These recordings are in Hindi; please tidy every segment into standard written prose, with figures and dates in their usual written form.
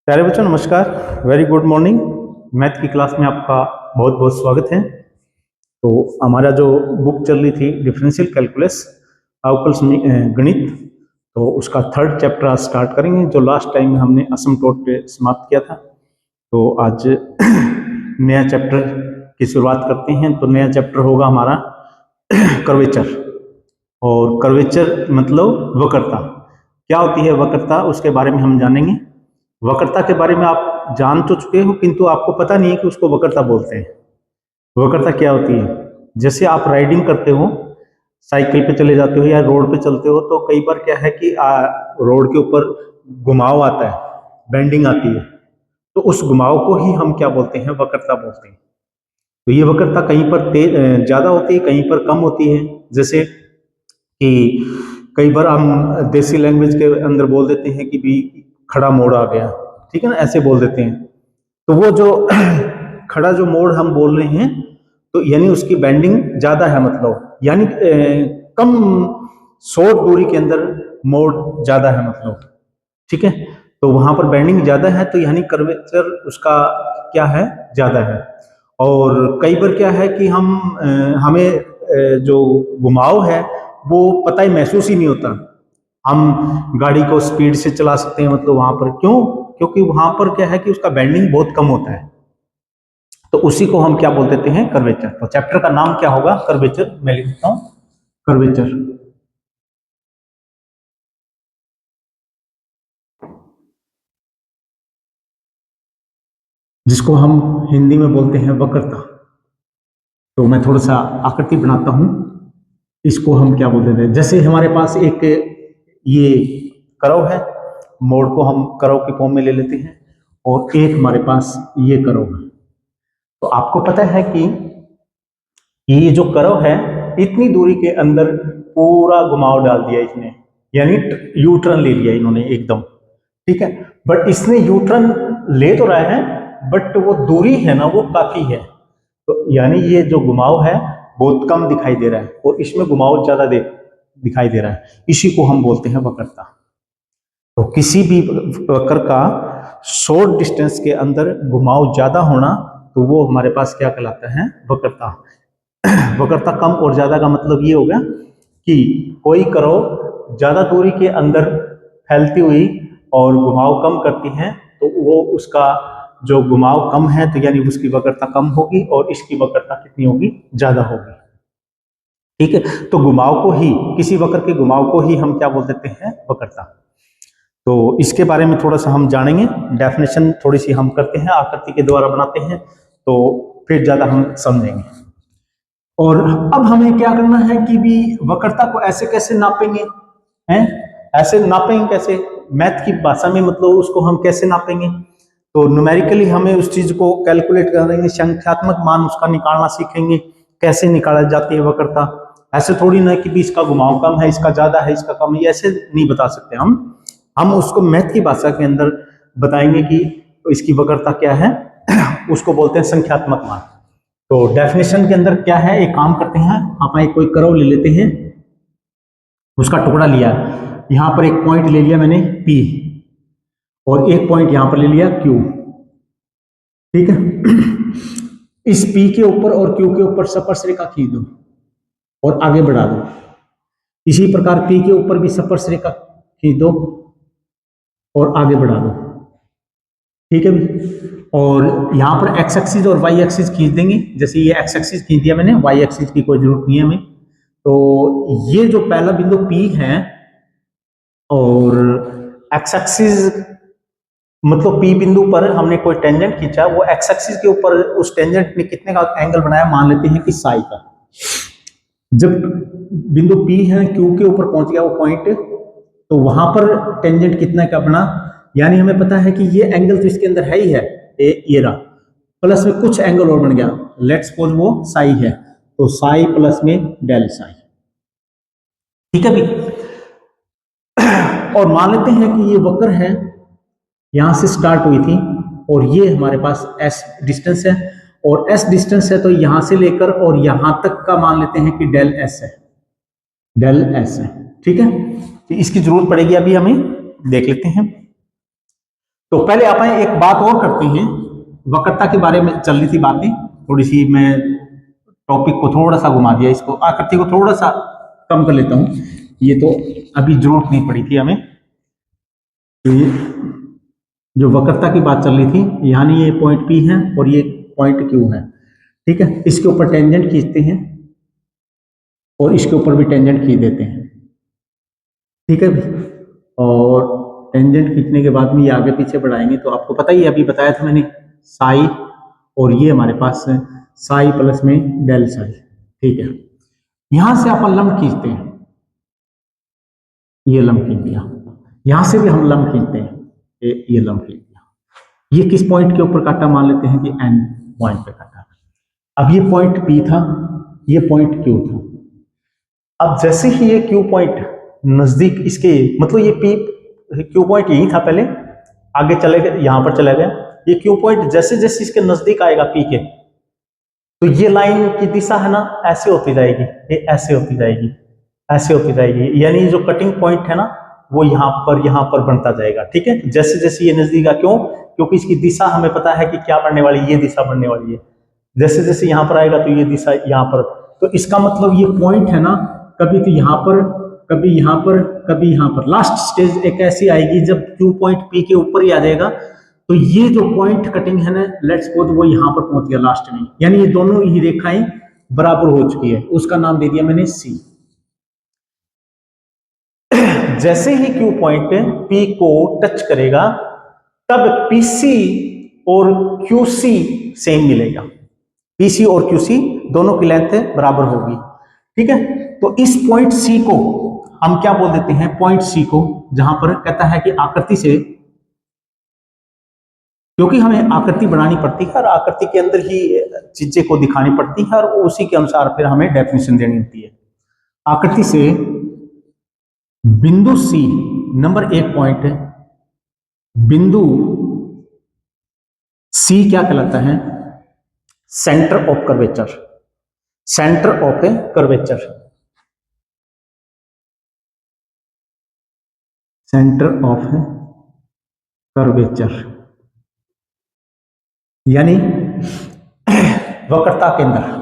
प्यारे बच्चों नमस्कार। Very good morning. मैथ की क्लास में आपका बहुत बहुत स्वागत है। तो हमारा जो बुक चल रही थी डिफरेंशियल कैलकुलस अवकल गणित, तो उसका थर्ड चैप्टर आज स्टार्ट करेंगे जो लास्ट टाइम हमने असिम्प्टोट पे समाप्त किया था। तो आज नया चैप्टर की शुरुआत करते हैं। तो नया चैप्टर होगा हमारा कर्वेचर। और कर्वेचर मतलब वक्रता। क्या होती है वक्रता, उसके बारे में हम जानेंगे। वक्रता के बारे में आप जान तो चुके हो, किंतु आपको पता नहीं है कि उसको वक्रता बोलते हैं। वक्रता क्या होती है? जैसे आप राइडिंग करते हो, साइकिल पे चले जाते हो या रोड पे चलते हो, तो कई बार क्या है कि रोड के ऊपर घुमाव आता है, बेंडिंग आती है, तो उस घुमाव को ही हम क्या बोलते हैं? वक्रता बोलते हैं। तो ये वक्रता कहीं पर तेज ज्यादा होती है, कहीं पर कम होती है। जैसे कि कई बार हम देसी लैंग्वेज के अंदर बोल देते हैं कि भी खड़ा मोड़ आ गया, ठीक है ना, ऐसे बोल देते हैं। तो वो जो खड़ा जो मोड़ हम बोल रहे हैं, तो यानी उसकी बेंडिंग ज्यादा है, मतलब यानी कम शॉर्ट दूरी के अंदर मोड़ ज्यादा है, मतलब ठीक है। तो वहां पर बेंडिंग ज्यादा है, तो यानी कर्वेचर उसका क्या है? ज्यादा है। और कई बार क्या है कि हमें जो घुमाव है वो पता ही महसूस ही नहीं होता। हम गाड़ी को स्पीड से चला सकते हैं, मतलब वहां पर क्यों? क्योंकि वहां पर क्या है कि उसका बेंडिंग बहुत कम होता है। तो उसी को हम क्या बोल देते हैं? कर्वेचर। तो चैप्टर का नाम क्या होगा? कर्वेचर। मैं लिखता हूं कर्वेचर। जिसको हम हिंदी में बोलते हैं वक्रता। तो मैं थोड़ा सा आकृति बनाता हूं। इसको हम क्या बोल देते हैं? जैसे हमारे पास एक ये करव है, मोड़ को हम करव के फॉर्म में ले लेते हैं, और एक हमारे पास ये करव है। तो आपको पता है कि ये जो करव है, इतनी दूरी के अंदर पूरा घुमाव डाल दिया इसने, यानी यू टर्न ले लिया इन्होंने एकदम, ठीक है। बट इसने यू टर्न ले तो रहा है, बट वो दूरी है ना, वो काफी है। तो यानी ये जो घुमाव है बहुत कम दिखाई दे रहा है, और इसमें घुमाव ज्यादा दिखाई दे रहा है। इसी को हम बोलते हैं वक्रता। तो किसी भी वक्र का शॉर्ट डिस्टेंस के अंदर घुमाव ज्यादा होना, तो वो हमारे पास क्या कहलाता है? वक्रता। वक्रता कम और ज्यादा का मतलब ये होगा कि कोई कर्व ज्यादा दूरी के अंदर फैलती हुई और घुमाव कम करती है, तो वो उसका जो घुमाव कम है, तो यानी उसकी वक्रता कम होगी, और इसकी वक्रता कितनी होगी? ज्यादा होगी, ठीक है। तो घुमाव को ही, किसी वक्र के घुमाव को ही हम क्या बोल देते हैं? वक्रता। तो इसके बारे में थोड़ा सा हम जानेंगे। डेफिनेशन थोड़ी सी हम करते हैं, आकृति के द्वारा बनाते हैं, तो फिर ज्यादा हम समझेंगे। और अब हमें क्या करना है कि भी वक्रता को ऐसे कैसे नापेंगे? हैं, ऐसे नापेंगे कैसे? मैथ की भाषा में मतलब उसको हम कैसे नापेंगे? तो न्यूमेरिकली हमें उस चीज को कैलकुलेट करेंगे, संख्यात्मक मान उसका निकालना सीखेंगे, कैसे निकाला जाती है वक्रता। ऐसे थोड़ी ना कि भी इसका घुमाव कम है, इसका ज्यादा है, इसका कम है, ऐसे नहीं बता सकते हम उसको मैथ की भाषा के अंदर बताएंगे कि इसकी वक्रता क्या है। उसको बोलते हैं संख्यात्मक मान। तो डेफिनेशन के अंदर क्या है? एक काम करते हैं, आप कोई कर्व ले लेते हैं, उसका टुकड़ा लिया, यहां पर एक पॉइंट ले लिया मैंने P, और एक पॉइंट यहां पर ले लिया Q, ठीक है। इस P के ऊपर और Q के ऊपर स्पर्श रेखा खींच दो और आगे बढ़ा दो। इसी प्रकार P के ऊपर भी स्पर्श रेखा खींच दो और आगे बढ़ा दो, ठीक है भी। और यहां पर एक्स एक्सिस और वाई एक्सिस खींच देंगे। जैसे ये एक्स एक्सिस खींच दिया मैंने, वाई एक्सिस की कोई जरूरत नहीं है हमें। तो ये जो पहला बिंदु P है, और एक्स एक्सिस मतलब P बिंदु पर हमने कोई टेंजेंट खींचा, वो एक्स एक्सिस के ऊपर उस टेंजेंट ने कितने का एंगल बनाया? मान लेते हैं कि साई का। जब बिंदु P है Q के ऊपर पहुंच गया वो पॉइंट, तो वहां पर टेंजेंट कितना का बना? यानी हमें पता है कि ये एंगल तो इसके अंदर है ही है, ये रहा, प्लस में कुछ एंगल और बन गया। लेट्स सपोज वो साई है, तो साई प्लस में डेल साई, ठीक है भी। और मान लेते हैं कि ये वक्र है, यहां से स्टार्ट हुई थी, और ये हमारे पास एस डिस्टेंस है, और एस डिस्टेंस है, तो यहां से लेकर और यहां तक का मान लेते हैं कि डेल एस है, डेल एस है, ठीक है। तो इसकी जरूरत पड़ेगी, अभी हमें देख लेते हैं। तो पहले अपन एक बात और करते हैं, वक्रता के बारे में चल रही थी बातें, थोड़ी सी मैं टॉपिक को थोड़ा सा घुमा दिया, इसको आकृति को थोड़ा सा कम कर लेता हूं, ये तो अभी जरूरत नहीं पड़ी थी हमें। तो ये जो वक्रता की बात चल रही थी, यानी ये पॉइंट P है और ये पॉइंट Q है, ठीक है। इसके ऊपर टेंजेंट खींचते हैं और इसके ऊपर भी टेंजेंट खींच देते हैं, ठीक है। और टेंजेंट खींचने के बाद में ये आगे पीछे बढ़ाएंगे तो आपको पता ही, अभी बताया था मैंने, साई, और ये हमारे पास है साई प्लस में डेल साई, ठीक है। यहां से अपन लंब खींचते हैं, ये लंब खींच दिया, यहां से भी हम लंब खींचते हैं, ये लंब खींच दिया। ये किस पॉइंट के ऊपर काटा, मान लेते हैं कि एन पॉइंट पे काटा। अब ये पॉइंट P था, ये पॉइंट Q था। अब जैसे ही ये Q पॉइंट नजदीक इसके, मतलब ये Q पॉइंट यही था पहले, आगे चले गए, यहां पर चला गया। ये Q पॉइंट जैसे जैसे इसके नजदीक आएगा P के, तो ये लाइन की दिशा है ना ऐसे होती जाएगी, ये ऐसे होती जाएगी, ऐसे होती जाएगी, यानी जो कटिंग पॉइंट है ना वो यहां पर बनता जाएगा, ठीक है। जैसे जैसे ये नजदीक आ, क्यों? क्योंकि इसकी दिशा हमें पता है कि क्या बनने वाली, ये दिशा बनने वाली है। जैसे जैसे यहां पर आएगा तो ये दिशा यहां पर, तो इसका मतलब ये पॉइंट है ना, कभी तो यहां पर, कभी यहां पर, कभी यहां पर। लास्ट स्टेज एक ऐसी आएगी जब Q पॉइंट P के ऊपर ही आ जाएगा, तो ये जो पॉइंट कटिंग है ना, लेट्स सपोज वो यहां पर पहुंच गया लास्ट में, यानी ये दोनों ही रेखाएं बराबर हो चुकी है, उसका नाम दे दिया मैंने C। जैसे ही Q पॉइंट P को टच करेगा तब PC और QC सेम मिलेगा, PC और QC दोनों की लेंथ बराबर होगी, ठीक है। तो इस पॉइंट C को हम क्या बोल देते हैं, पॉइंट C को, जहां पर कहता है कि आकृति से, क्योंकि हमें आकृति बनानी पड़ती है और आकृति के अंदर ही चीजें को दिखानी पड़ती है और उसी के अनुसार फिर हमें डेफिनेशन देनी होती है। आकृति से बिंदु C, नंबर 1 पॉइंट, बिंदु C क्या कहलाता है, centre of curvature, centre of A curvature, centre of curvature, यानी वक्रता केंद्र।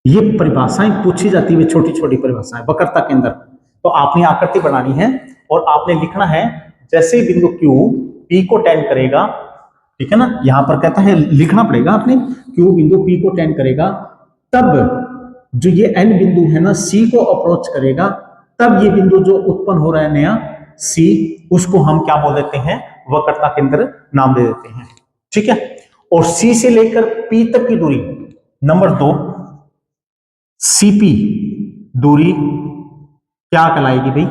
ये परिभाषाएं पूछी जाती है, छोटी छोटी परिभाषाएं, वक्रता केंद्र। तो आपने आकृति बनानी है और आपने लिखना है, जैसे बिंदु Q P को टेन करेगा, ठीक है ना, यहां पर कहता है लिखना पड़ेगा आपने, Q बिंदु P को टेन करेगा, तब जो ये N बिंदु है ना C को अप्रोच करेगा, तब ये बिंदु जो उत्पन्न हो रहा है नया C, उसको हम क्या बोल देते हैं, वक्रता केंद्र नाम दे देते हैं, ठीक है। और C से लेकर P तक की दूरी, नंबर 2 CP दूरी क्या कहलाएगी भाई,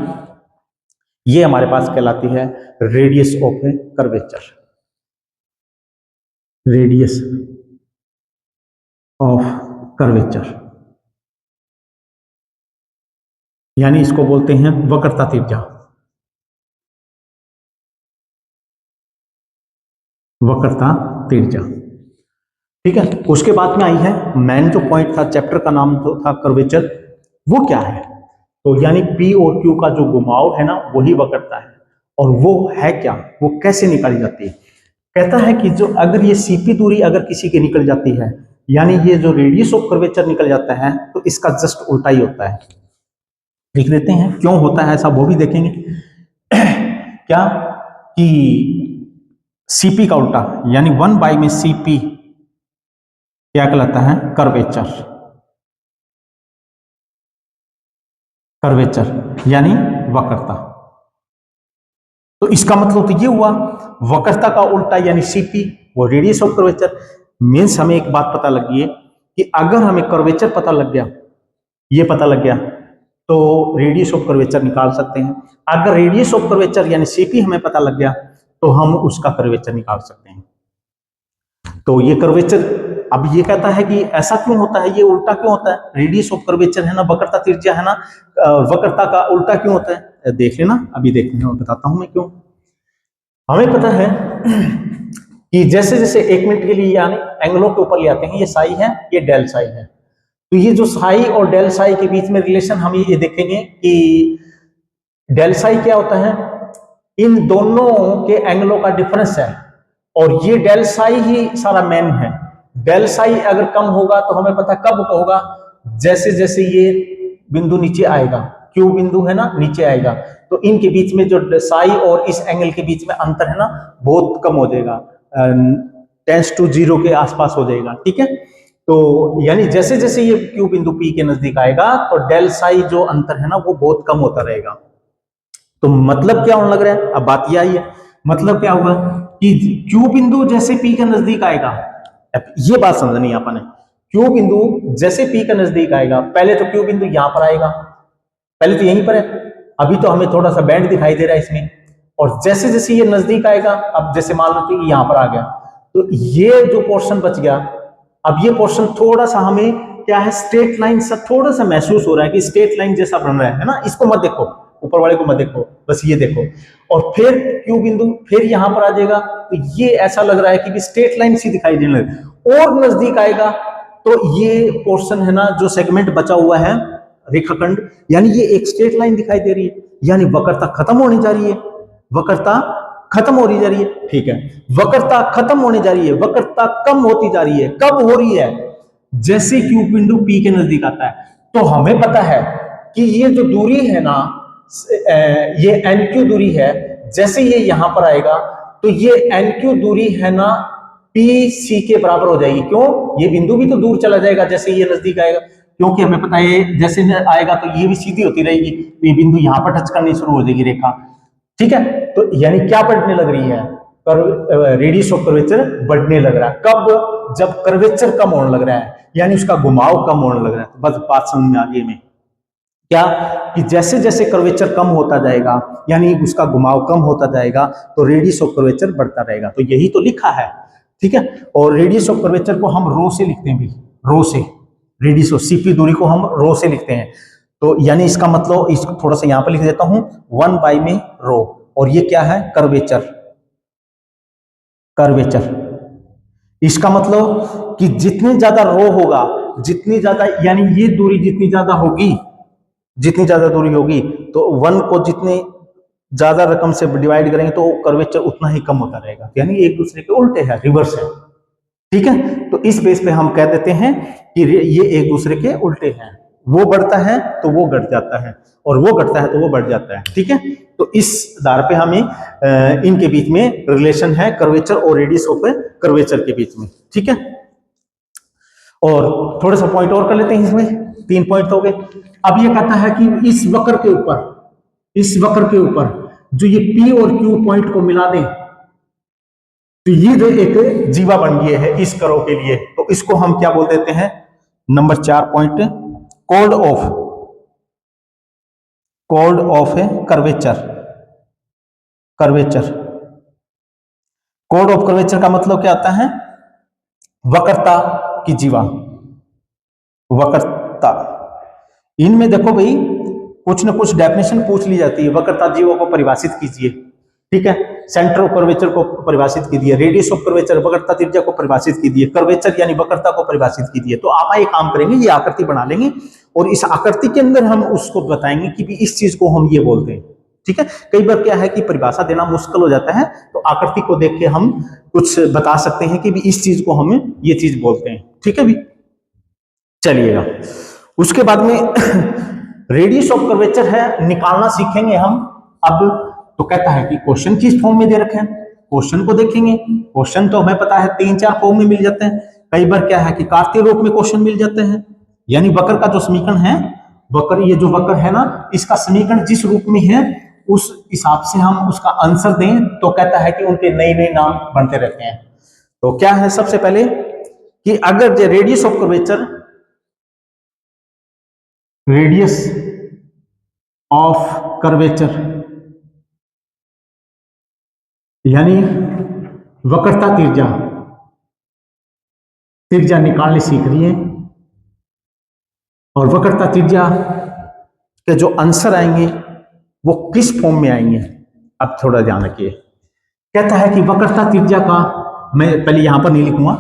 ये हमारे पास कहलाती है radius of curvature, radius of curvature, यानी इसको बोलते हैं वक्रता त्रिज्या, वक्रता त्रिज्या, ठीक है। उसके बाद में आई है मेन जो पॉइंट था, चैप्टर का नाम जो था कर्वेचर, वो क्या है, तो यानी P और Q का जो घुमाव है ना वही वक्रता है। और वो है क्या, वो कैसे निकाली जाती है, कहता है कि जो अगर ये CP दूरी अगर किसी की निकल जाती है, यानी ये जो रेडियस ऑफ कर्वेचर निकल जाता है, तो इसका जस्ट उल्टा ही होता है। लिख देते हैं क्यों होता है ऐसा, वो भी देखेंगे। क्या कि CP का उल्टा, यानी 1 में CP क्या कहलाता है, कर्वेचर, कर्वेचर यानी वक्रता। तो इसका मतलब तो ये हुआ, वक्रता का उल्टा यानी CP, वो रेडियस ऑफ कर्वेचर। मीन्स हमें एक बात पता लगी है कि अगर हमें कर्वेचर पता लग गया, ये पता लग गया, तो रेडियस ऑफ कर्वेचर निकाल सकते हैं। अगर रेडियस ऑफ कर्वेचर यानी CP हमें पता लग गया, तो हम उसका कर्वेचर निकाल सकते हैं। तो ये कर्वेचर, अब ये कहता है कि ऐसा क्यों होता है, ये उल्टा क्यों होता है, रेडियस ऑफ कर्वेचर है ना, वक्रता त्रिज्या है ना, वक्रता का उल्टा क्यों होता है, देख लेना, अभी देख लेना, बताता हूं मैं क्यों। हमें पता है कि जैसे जैसे 1 मिनट के लिए यानी एंगलों के ऊपर ले आते हैं, ये साई है, ये डेल साई है, तो ये जो साई और डेल साई के बीच में रिलेशन हम ये देखेंगे कि डेल साई क्या होता है, इन दोनों के एंगलों का डिफरेंस है, और ये डेल साई ही सारा मेन है। डेल साई अगर कम होगा तो हमें पता कब होगा, जैसे जैसे ये बिंदु नीचे आएगा, क्यू बिंदु है ना नीचे आएगा, तो इनके बीच में जो साई और इस एंगल के बीच में अंतर है ना बहुत कम हो जाएगा, टेंस टू 0 के आसपास हो जाएगा। ठीक है, तो यानी जैसे जैसे ये क्यू बिंदु पी के नजदीक आएगा तो डेल साई जो अंतर है ना वो बहुत कम होता रहेगा। तो मतलब क्या होने लग रहा है, अब बात यह आई है, मतलब क्या होगा कि क्यू बिंदु जैसे पी के नजदीक आएगा, ये बात समझनी है अपन ने, क्यू बिंदु जैसे पी के नजदीक आएगा, पहले तो क्यू बिंदु यहां पर आएगा, पहले तो यहीं पर है, अभी तो हमें थोड़ा सा बैंड दिखाई दे रहा है इसमें, और जैसे जैसे ये नजदीक आएगा, अब जैसे मान लो कि यहां पर आ गया, तो ये जो पोर्शन बच गया, अब ये पोर्शन थोड़ा सा हमें क्या है स्ट्रेट लाइन सा थोड़ा सा महसूस हो रहा है कि स्ट्रेट लाइन जैसा बन रहा है ना, इसको मत देखो, ऊपर वाले को मत देखो, बस ये देखो, और फिर क्यू बिंदु फिर यहां पर आ जाएगा, तो ये ऐसा लग रहा है कि स्ट्रेट लाइन सी दिखाई देने लगे, और नजदीक आएगा तो ये पोर्शन है ना जो सेगमेंट बचा हुआ है रेखाखंड, यानी ये एक स्ट्रेट लाइन दिखाई दे रही है, यानी वक्रता खत्म होने जा रही है, वक्रता खत्म हो रही जा रही है। ठीक है, वक्रता खत्म होने जा रही है, वक्रता कम होती जा रही है, कब हो रही है, जैसे क्यू बिंदु पी के नजदीक आता है। तो हमें पता है कि ये जो दूरी है ना, ये एन क्यू दूरी है, जैसे ये यहां पर आएगा तो ये एन क्यू दूरी है ना पी सी के बराबर हो जाएगी। क्यों, ये बिंदु भी तो दूर चला जाएगा जैसे ये नजदीक आएगा, क्योंकि हमें पता है जैसे आएगा तो ये भी सीधी होती रहेगी, तो ये बिंदु यहां पर टच करनी शुरू हो जाएगी रेखा। ठीक है, तो यानी क्या बढ़ने लग रही है, रेडियस ऑफ कर्वेचर बढ़ने लग रहा है, कब, जब कर्वेचर कम होने लग रहा है, यानी उसका घुमाव कम होने लग रहा है। तो बस बात समझ में आ गई में क्या, कि जैसे जैसे कर्वेचर कम होता जाएगा यानी उसका घुमाव कम होता जाएगा तो रेडियस ऑफ कर्वेचर बढ़ता रहेगा, तो यही तो लिखा है। ठीक है, और रेडियस ऑफ कर्वेचर को हम रो से लिखते हैं भी, रो से, रेडियस ऑफ सीपी दूरी को हम रो से लिखते हैं, तो यानी इसका मतलब इसको थोड़ा सा यहां पर लिख देता हूं 1 बाई में रो, और ये क्या है कर्वेचर, कर्वेचर, इसका मतलब कि जितनी ज्यादा रो होगा, जितनी ज्यादा यानी ये दूरी जितनी ज्यादा होगी, जितनी ज्यादा दूरी होगी तो 1 को जितने ज्यादा रकम से डिवाइड करेंगे तो कर्वेचर उतना ही कम होता रहेगा, यानी एक दूसरे के उल्टे है, रिवर्स है। ठीक है, तो इस बेस पे हम कह देते हैं कि ये एक दूसरे के उल्टे हैं, वो बढ़ता है तो वो घट जाता है, और वो घटता है तो वो बढ़ जाता है। ठीक है, तो इस आधार पे हमें इनके बीच में रिलेशन है कर्वेचर और रेडियस ऑफ कर्वेचर के बीच में। ठीक है, और थोड़ा सा पॉइंट और कर लेते हैं, इसमें 3 पॉइंट हो गए। अब ये कहता है कि इस वक्र के ऊपर, इस वक्र के ऊपर जो ये P और Q पॉइंट को मिला दें तो ये जो एक जीवा बन गया है इस कर्व के लिए, तो इसको हम क्या बोल देते हैं, number 4 point, code of, code of curvature, curvature, code of curvature का मतलब क्या आता है, वक्रता की जीवा, वक्रता। इनमें देखो भाई कुछ ना कुछ डेफिनेशन पूछ ली जाती है, वक्रता जीवा को परिभाषित कीजिए। ठीक है, सेंटर ऑफ कर्वेचर को परिभाषित कीजिए, रेडियस ऑफ कर्वेचर वक्रता त्रिज्या को परिभाषित कीजिए, कर्वेचर यानी वक्रता को परिभाषित कीजिए। तो आप एक काम करेंगे, ये आकृति बना लेंगे और इस आकृति के अंदर हम उसको बताएंगे कि भी इस चीज को हम ये बोलते हैं। ठीक है, कई बार क्या है कि परिभाषा देना मुश्किल हो जाता है, तो आकृति को देख के हम कुछ बता सकते हैं कि भी इस चीज को हम ये चीज बोलते हैं। ठीक है भी, चलिएगा उसके बाद में रेडियस ऑफ कर्वेचर है, निकालना सीखेंगे हम। अब तो कहता है कि क्वेश्चन किस फॉर्म में दे रखे हैं, क्वेश्चन को देखेंगे। क्वेश्चन तो हमें पता है 3-4 फॉर्म में मिल जाते हैं, कई बार क्या है कि कार्तीय रूप में क्वेश्चन मिल जाते हैं, यानी वक्र का जो समीकरण है, वक्र, ये जो वक्र है ना, इसका समीकरण जिस रूप में है उस हिसाब से हम उसका आंसर दें, तो कहता है कि उनके नए नए नाम बनते रहते हैं। तो क्या है, सबसे पहले कि अगर जो radius of curvature, radius of curvature यानी वक्रता त्रिज्या, त्रिज्या निकालनी सीख रही है, और वक्रता त्रिज्या के जो आंसर आएंगे वो किस फॉर्म में आएंगे, अब थोड़ा ध्यान रखिए। कहता है कि वक्रता त्रिज्या का, मैं पहले यहां पर नहीं लिखूंगा,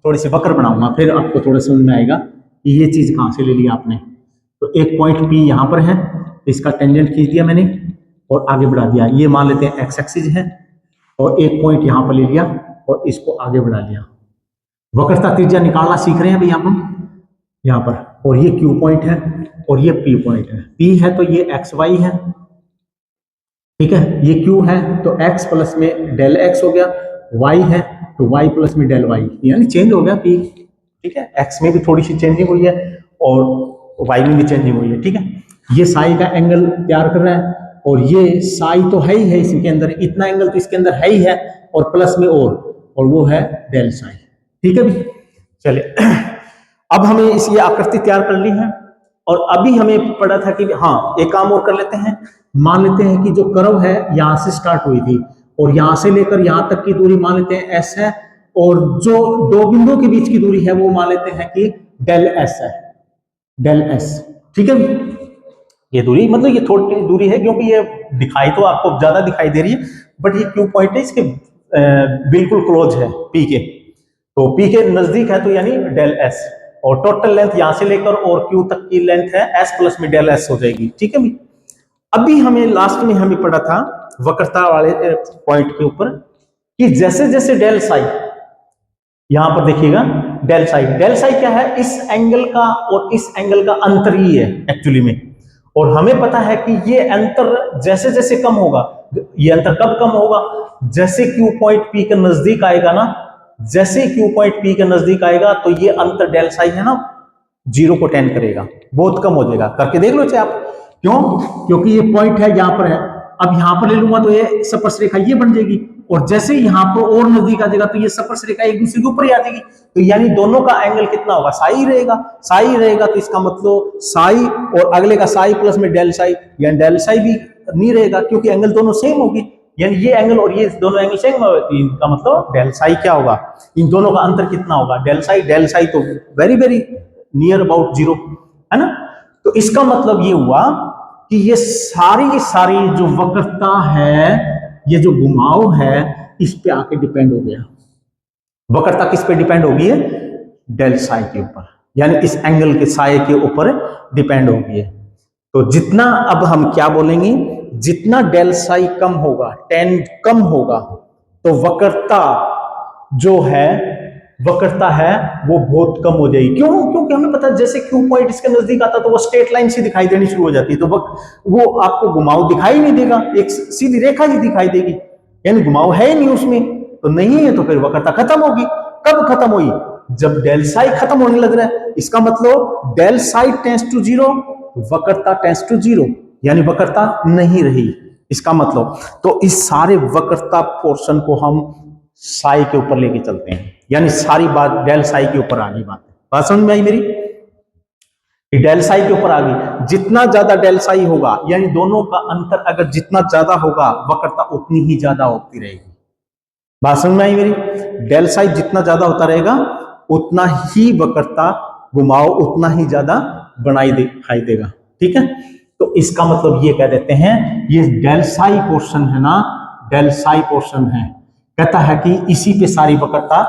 थोड़ी सी वक्र बनाऊंगा, फिर आपको थोड़ा समझ में आएगा कि ये चीज कहां से ले लिया आपने। तो एक पॉइंट P यहां पर है, इसका टेंजेंट खींच दिया मैंने, और आगे बढ़ा दिया। ये मान लेते हैं एक्स एक्सिस है और एक पॉइंट यहां पर ले लिया और इसको आगे बढ़ा लिया। वक्रता त्रिज्या निकालना सीख रहे हैं भैया हम यहां पर, और ये क्यू पॉइंट है और ये पी पॉइंट है। पी है तो ये एक्स वाई है, ठीक है, ये क्यू है तो एक्स प्लस में डेल एक्स हो गया, वाई है तो वाई प्लस में डेल वाई, यानी चेंज हो गया पी, ठीक है। एक्स में भी थोड़ी सी चेंजिंग हुई है और वाई में भी चेंजिंग हुई है, ठीक है। ये साई का एंगल तैयार कर रहा है और ये साई तो है ही है इसके अंदर, इतना एंगल तो इसके अंदर है ही है और प्लस में और वो है डेल साई, ठीक है भी। चलिए अब हमें इस ये आकृति तैयार कर ली है और अभी हमें पड़ा था कि हाँ एक काम और कर लेते हैं। मान लेते हैं कि जो कर्व है यहां से स्टार्ट हुई थी और यहां से लेकर यहां तक की दूरी मान लेते हैं एस है, और जो दो बिंदुओं के बीच की दूरी है वो मान लेते हैं कि डेल एस है, डेल एस, ठीक है। ये दूरी मतलब ये थोड़ी दूरी है क्योंकि ये दिखाई तो आपको ज्यादा दिखाई दे रही है, बट ये क्यू पॉइंट है इसके बिल्कुल क्लोज है पी के, तो पी के नजदीक है तो यानी डेल एस, और टोटल लेंथ यहां से लेकर और क्यू तक की लेंथ है एस प्लस में डेल एस हो जाएगी, ठीक है। अभी हमें लास्ट में हमें पढ़ा था वक्रता वाले पॉइंट के ऊपर कि जैसे जैसे डेल साई, यहां पर देखिएगा डेल साई क्या है, इस एंगल का और इस एंगल का अंतर ही है एक्चुअली में, और हमें पता है कि ये अंतर जैसे जैसे कम होगा, ये अंतर कब कम होगा, जैसे क्यू पॉइंट पी के नजदीक आएगा ना, जैसे क्यू पॉइंट पी के नजदीक आएगा तो ये अंतर डेल साई है ना 0 को टेंड करेगा, बहुत कम हो जाएगा। करके देख लो चाहे आप, क्यों, क्योंकि ये पॉइंट है यहां पर है, अब यहां पर ले लूंगा तो ये स्पर्श रेखा ये बन जाएगी, और जैसे यहां पर और नजदीक आ जाएगा तो ये स्पर्श रेखा एक दूसरे के ऊपर ही आ जाएगी, तो यानी दोनों का एंगल कितना होगा, साई रहेगा, साई रहेगा, तो इसका मतलब साई और अगले का साई प्लस में डेल साई, यानी डेल साई भी नहीं रहेगा क्योंकि एंगल दोनों सेम होगी, यानी ये एंगल और ये दोनों एंगल सेम होती है, इनका मतलब डेल साई क्या होगा, इन दोनों का अंतर कितना होगा, डेल साई तो वेरी वेरी नियर अबाउट 0 है ना। तो इसका मतलब ये हुआ कि ये सारी की सारी जो वक्रता है, ये जो घुमाव है, इस पे आके डिपेंड हो गया। वक्रता किस पे डिपेंड होगी है, डेल साई के ऊपर, यानी इस एंगल के साई के ऊपर डिपेंड होगी है। तो जितना अब हम क्या बोलेंगे, जितना डेल साई कम होगा, टेन कम होगा, तो वक्रता जो है, वक्रता है वो बहुत कम हो जाएगी। क्यों, क्योंकि हमें पता है जैसे क्यू पॉइंट इसके नजदीक आता तो वो स्ट्रेट लाइन से दिखाई देनी शुरू हो जाती है, तो वो आपको घुमाव दिखाई नहीं देगा, एक सीधी रेखा ही दिखाई देगी, यानी घुमाव है ही नहीं उसमें, तो नहीं है तो फिर वक्रता खत्म होगी। कब खत्म हुई, जब डेल साई खत्म होने लग रहा है, इसका मतलब डेल साई टेंड्स टू 0, वक्रता टेंड्स टू 0, यानी वक्रता नहीं रही, इसका मतलब। तो इस सारे वक्रता पोर्शन को हम साई के ऊपर लेके चलते हैं, यानी सारी बात डेल साई के ऊपर आ गई, बात समझ में आई मेरी, डेल साई के ऊपर आ गई। जितना ज्यादा डेल साई होगा, यानी दोनों का अंतर अगर जितना ज्यादा होगा, वक्रता उतनी ही ज्यादा होती रहेगी। बात समझ में आई मेरी, डेल साई जितना ज्यादा होता रहेगा उतना ही वक्रता घुमाव उतना ही ज्यादा दिखाई देगा, ठीक है। तो इसका मतलब ये कह देते हैं, ये डेल साई पोर्शन है ना, डेल साई पोर्शन है, कहता है कि इसी पे सारी वक्रता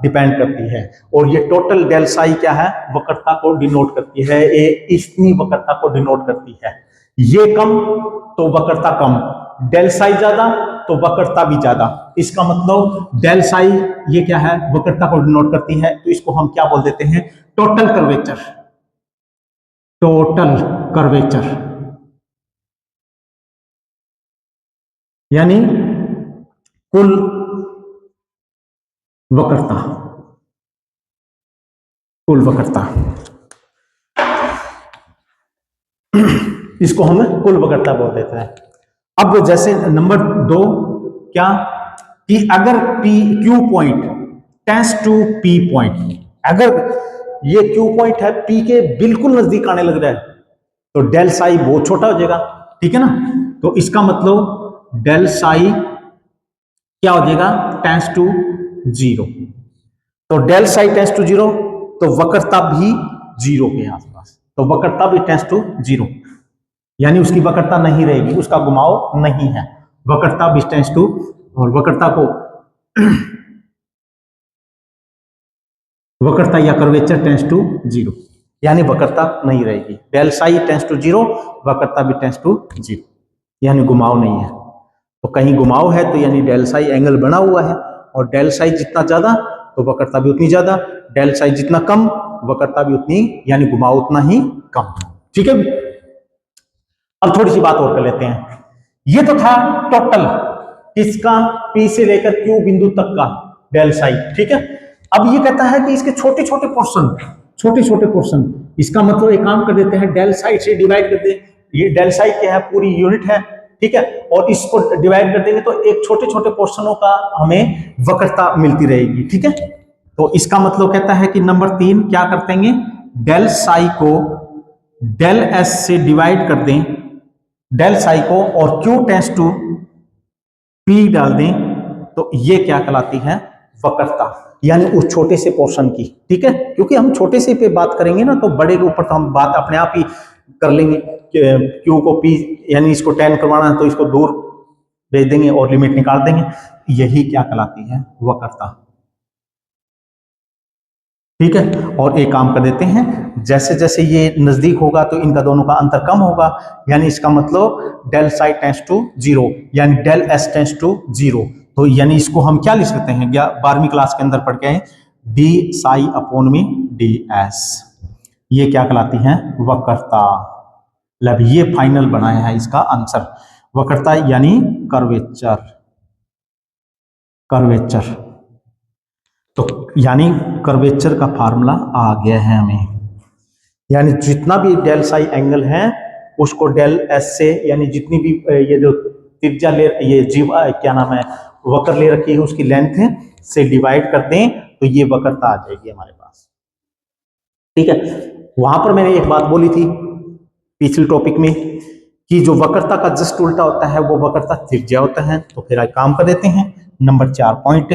डिपेंड करती है, और ये टोटल डेल साई क्या है, वक्रता को डिनोट करती है, ये इतनी वक्रता को डिनोट करती है। ये कम तो वक्रता कम, डेल साई ज्यादा तो वक्रता भी ज्यादा, इसका मतलब डेल साई ये क्या है, वक्रता को डिनोट करती है, तो इसको हम क्या बोल देते हैं, टोटल कर्वेचर, टोटल कर्वेचर, यानी कुल वक्रता, कुल वक्रता, इसको हम कुल वक्रता बोल देते हैं। अब जैसे नंबर 2 क्या, कि अगर P Q point tends to P point, अगर ये क्यू पॉइंट है पी के बिल्कुल नजदीक आने लग रहा है तो डेल साई बहुत छोटा हो जाएगा, ठीक है ना। तो इसका मतलब डेल साई क्या हो जाएगा, टेंड्स टू 0, तो डेल साई टेंड्स टू 0 तो वक्रता भी 0 के आसपास, तो वक्रता भी टेंड्स टू 0, यानी उसकी वक्रता नहीं रहेगी, उसका घुमाव नहीं है, वक्रता भी टेंड्स टू, और वक्रता को वक्रता या कर्वेचर टेंड्स टू 0, यानी वक्रता नहीं रहेगी, डेल साई टेंड्स टू 0, वक्रता भी टेंड्स टू 0। यानी घुमाव नहीं है। तो कहीं घुमाव है तो यानी डेल साई एंगल बना हुआ है, और डेल साई जितना ज्यादा तो वक्रता भी उतनी ज्यादा, डेल साई जितना कम वक्रता भी उतनी, यानी घुमाव उतना ही कम। ठीक है। अब थोड़ी सी बात और कर लेते हैं। ये तो था टोटल इसका P से लेकर Q बिंदु तक का डेल साई। ठीक है। अब ये कहता है कि इसके छोटे छोटे पोर्शन, इसका मतलब एक काम कर देते हैं, डेल साई से डिवाइड कर दे। ये डेल साई क्या है, पूरी यूनिट है। ठीक है। और इसको डिवाइड कर देंगे तो एक छोटे छोटे पोर्शनों का हमें वक्रता मिलती रहेगी। ठीक है। तो इसका मतलब कहता है कि नंबर 3 क्या कर देंगे, डेल साई को डेल एस से डिवाइड कर दें, डेल साई को, और Q टेंस टू P डाल दें, तो ये क्या कहलाती है, वक्रता, यानी उस छोटे से पोर्शन की। ठीक है। क्योंकि हम छोटे से पे बात करेंगे ना, तो बड़े के ऊपर तो हम बात अपने आप ही कर लेंगे। Q को P यानी इसको 10 करवाना है तो इसको दूर भेज देंगे और लिमिट निकाल देंगे। यही क्या कहलाती है, वक्रता। ठीक है। और एक काम कर देते हैं, जैसे जैसे ये नजदीक होगा तो इनका दोनों का अंतर कम होगा, यानी इसका मतलब डेल साई टेंस टू 0, यानी डेल एस टेंस टू 0। तो यानी इसको हम क्या लिख सकते हैं, 12वीं क्लास के अंदर पढ़ के आए, डी साई अपॉन में डी एस। ये क्या कहलाती है, वक्रता। मतलब ये फाइनल बनाया है इसका आंसर, वक्रता यानी कर्वेचर। तो यानी कर्वेचर का फार्मूला आ गया है हमें, यानी जितना भी डेल साई एंगल है उसको डेल एस से, यानी जितनी भी ये जो त्रिज्या ले, ये जीव क्या नाम है, वक्र ले रखी है उसकी लेंथ है से डिवाइड कर दें तो ये वक्रता आ जाएगी हमारे पास। ठीक है। वहां पर मैंने एक बात बोली थी पिछले टॉपिक में कि जो वक्रता का जस्ट उल्टा होता है वो वक्रता त्रिज्या होता है। तो फिर आज काम कर देते हैं, नंबर 4 पॉइंट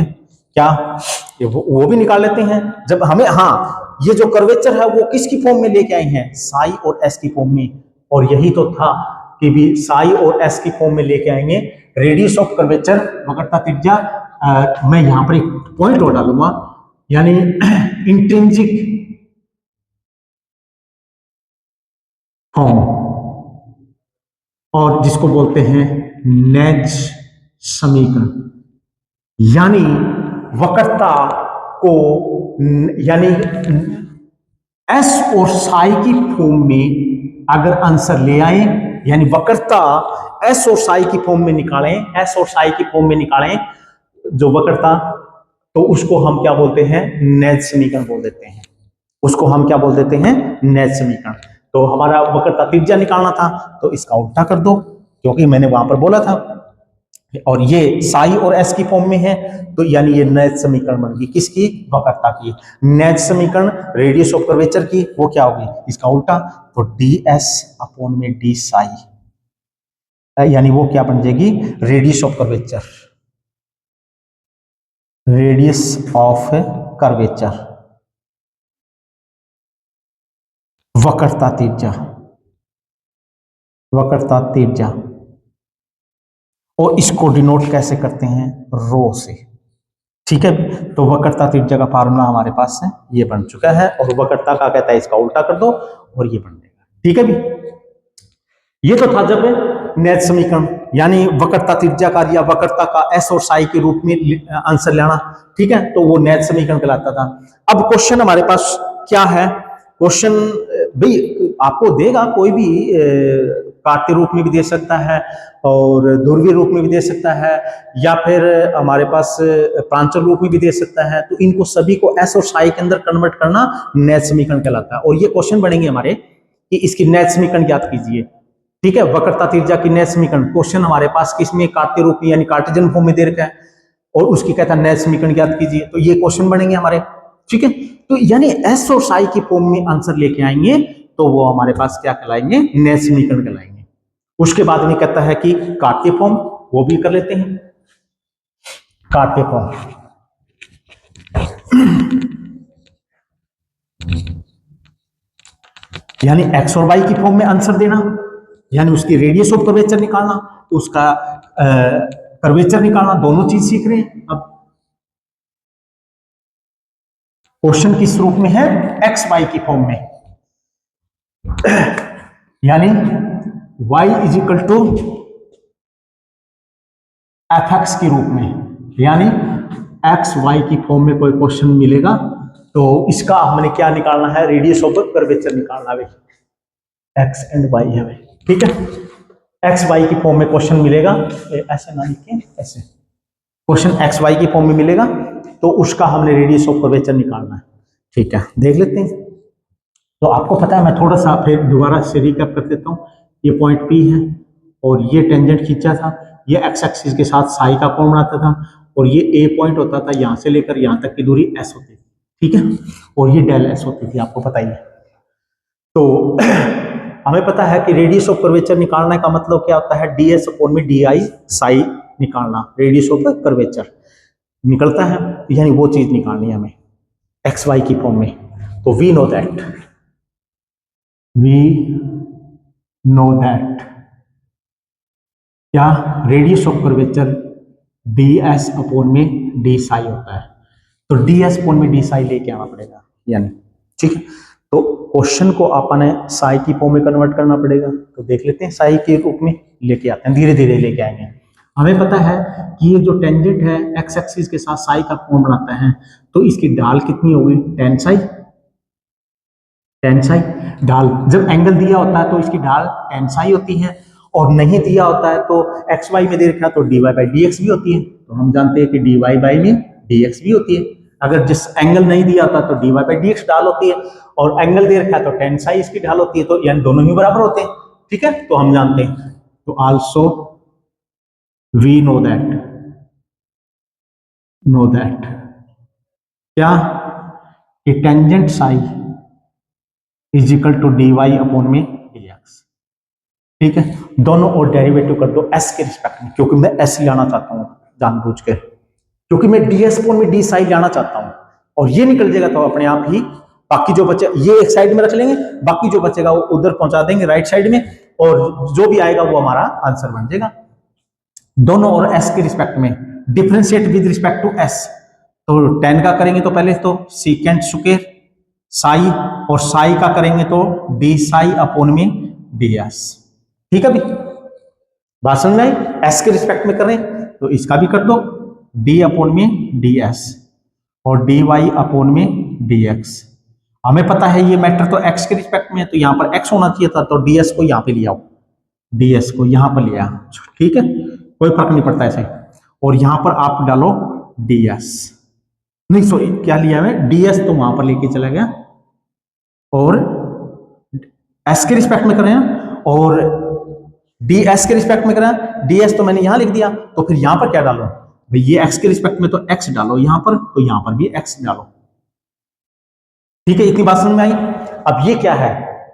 क्या, वो भी निकाल लेते हैं। जब हमें, हाँ, ये जो कर्वेचर है वो किसकी फॉर्म में लेके आए हैं, साई और एस की फॉर्म में। और यही तो था कि भी साई और एस की फॉर्म में लेके आएंगे, रेडियस ऑफ कर्वेचर, वक्रता त्रिज्या। मैं यहां पर एक पॉइंट और डालूंगा, यानी इंट्रिंसिक फॉर्म, और जिसको बोलते हैं नेज समीकरण, यानी वक्रता को, यानी एस और साई की फॉर्म में अगर आंसर ले आए, यानी वक्रता एस और साई की फॉर्म में निकालें, एस और साई की फॉर्म में निकालें जो वक्रता, तो उसको हम क्या बोलते हैं, नेज समीकरण बोल देते हैं। उसको हम क्या बोल देते हैं, नेज समीकरण। तो हमारा वक्रता त्रिज्या निकालना था तो इसका उल्टा कर दो, क्योंकि मैंने वहां पर बोला था, और ये साई और एस की फॉर्म में है, तो यानी ये नेज समीकरण बन गई किसकी, वक्रता की। नेज समीकरण रेडियस ऑफ कर्वेचर की, वो क्या होगी, इसका उल्टा, तो डी एस अपॉन में डी साई, यानी वो क्या बन जाएगी, radius of curvature, radius of curvature, वक्रता त्रिज्या, वक्रता त्रिज्या। और इसको डिनोट कैसे करते हैं, रो से। ठीक है। तो वक्रता त्रिज्या का फार्मूला हमारे पास है, ये बन चुका है, और वक्रता का कहता है इसका उल्टा कर दो और ये बन जाएगा। ठीक है भी, ये तो था जब नेज समीकरण, यानी वक्रता त्रिज्या का या वक्रता का एस और साई के रूप में आंसर लेना। ठीक है। तो वो नेज समीकरण कहलाता था। अब क्वेश्चन हमारे पास क्या है, क्वेश्चन भाई आपको देगा कोई भी, कार्तीय रूप में भी दे सकता है और ध्रुवीय रूप में भी दे सकता है, या फिर हमारे पास प्रांचल रूप में भी दे सकता है। तो इनको सभी को एस और साई के अंदर कन्वर्ट करना नेज समीकरण कहलाता है। और ये क्वेश्चन बनेंगे हमारे कि इसकी नेज समीकरण ज्ञात कीजिए। ठीक है। वक्रता त्रिज्या की नेज समीकरण, क्वेश्चन हमारे पास किसमें, कार्तीय रूप में यानी कार्टेशियन फॉर्म में दे रखा है, और उसकी कहता है नेज समीकरण ज्ञात कीजिए। तो ये क्वेश्चन बनेंगे हमारे। ठीक है। तो यानी एस और साई की फॉर्म में आंसर लेके आएंगे तो वो हमारे पास क्या कहलाएंगे, नेज समीकरण कहलाएंगे। उसके बाद में कहता है कि कार्तीय फॉर्म, वो भी कर लेते हैं, कार्तीय फॉर्म। यानी एक्स और वाई की फॉर्म में आंसर देना, यानी उसकी रेडियस ऑफ कर्वेचर निकालना, उसका कर्वेचर निकालना, दोनों चीज सीख रहे हैं। अब क्वेश्चन किस रूप में है, एक्स वाई की फॉर्म में, यानी y is equal to F X के रूप में, यानी एक्स वाई की फॉर्म में कोई क्वेश्चन मिलेगा तो इसका हमने क्या निकालना है, रेडियस ऑफ कर्वेचर निकालना है भाई, एक्स एंड वाई है भाई, ठीक है। एक्स वाई की फॉर्म में क्वेश्चन मिलेगा, ऐसे ना लिखें, ऐसे क्वेश्चन एक्स वाई की फॉर्म में मिलेगा तो उसका हमने रेडियस ऑफ कर्वेचर निकालना है, ठीक है। देख लेते हैं। तो आपको पता है, मैं थोड़ा सा फिर दोबारा से रिकैप कर देता हूँ। ये पॉइंट पी है और ये टेंजेंट खींचा था, ये एक्स एक्सिस के साथ साई का कोण बनाता था और ये ए पॉइंट होता था, यहां से लेकर यहां तक की दूरी एस होती थी, ठीक है, और ये डेल एस होती थी, आपको पता ही है। तो हमें पता है कि रेडियस ऑफ कर्वेचर निकालने का मतलब क्या होता है, डी एस अपॉन में डी आई साई निकालना, रेडियस ऑफ कर्वेचर निकलता है, यानी वो चीज निकालनी है हमें एक्स वाई की फॉर्म में। तो वी नो दैट क्या radius of curvature D S upon में डी साई होता है, तो डी एस अपॉन में डी साई लेके आना पड़ेगा, यानी ठीक है। तो क्वेश्चन को आपने साई की फॉर्म में कन्वर्ट करना पड़ेगा, तो देख लेते हैं, साई के रूप में लेके आते हैं, धीरे धीरे लेके आएंगे। हमें पता है कि ये जो टेंजेंट है एक्स एक्सिस के साथ साई का कोण बनाता है, तो इसकी ढाल कितनी होगी, टेन साई, टेन साई ढाल। जब एंगल दिया होता है तो इसकी ढाल टेन साई होती है, और नहीं दिया होता है तो एक्स वाई में दे रखा तो D Y by D X भी होती है, तो हम जानते हैं कि डी वाई बाई में डी एक्स भी होती है। अगर जिस एंगल नहीं दिया होता तो D Y by D X ढाल होती है, और एंगल दे रखा है तो टेन साई इसकी ढाल होती है, तो यानी दोनों ही बराबर होते हैं, ठीक है। तो हम जानते हैं, तो आल्सो वी नो दैट क्या, कि tangent psi is equal to D Y upon में डी एक्स, ठीक है। दोनों और डेरिवेटिव कर दो एस के रिस्पेक्ट में, क्योंकि मैं एस लाना चाहता हूं जानबूझ के, क्योंकि मैं डी एस अपॉन में डी साई लाना चाहता हूं, और ये निकल जाएगा तो अपने आप ही बाकी जो बचे ये एक साइड में रख लेंगे, बाकी जो बचेगा वो उधर पहुंचा देंगे राइट साइड में, और जो भी आएगा वो हमारा आंसर बन जाएगा। दोनों और एस के रिस्पेक्ट में differentiate with respect to S, तो 10 का करेंगे तो पहले तो सीकेंट स्क्वायर साई, और साई का करेंगे तो डी साई अपॉन में डी एस, ठीक है भाई, बात समझ में आई। एस के रिस्पेक्ट में करें तो इसका भी कर दो डी अपॉन में डी एस और डी वाई अपॉन में डी एक्स। हमें पता है ये मैटर तो एक्स के रिस्पेक्ट में है, तो यहां पर एक्स होना चाहिए था, तो डी एस को यहां पे ले आओ, डी एस को यहां पर ले आओ, ठीक है, कोई फर्क नहीं पड़ता ऐसे। और यहां पर आप डालो डी एस, नहीं सॉरी क्या लिया है डी एस, तो वहां पर लेके चला गया, और एस के रिस्पेक्ट में करें और डी एस के रिस्पेक्ट में करें, डी एस तो मैंने यहां लिख दिया, तो फिर यहां पर क्या डालो भाई, ये एक्स के रिस्पेक्ट में तो एक्स डालो यहां पर, तो यहां पर भी एक्स डालो, ठीक है। इतनी बात समझ में आई। अब ये क्या है,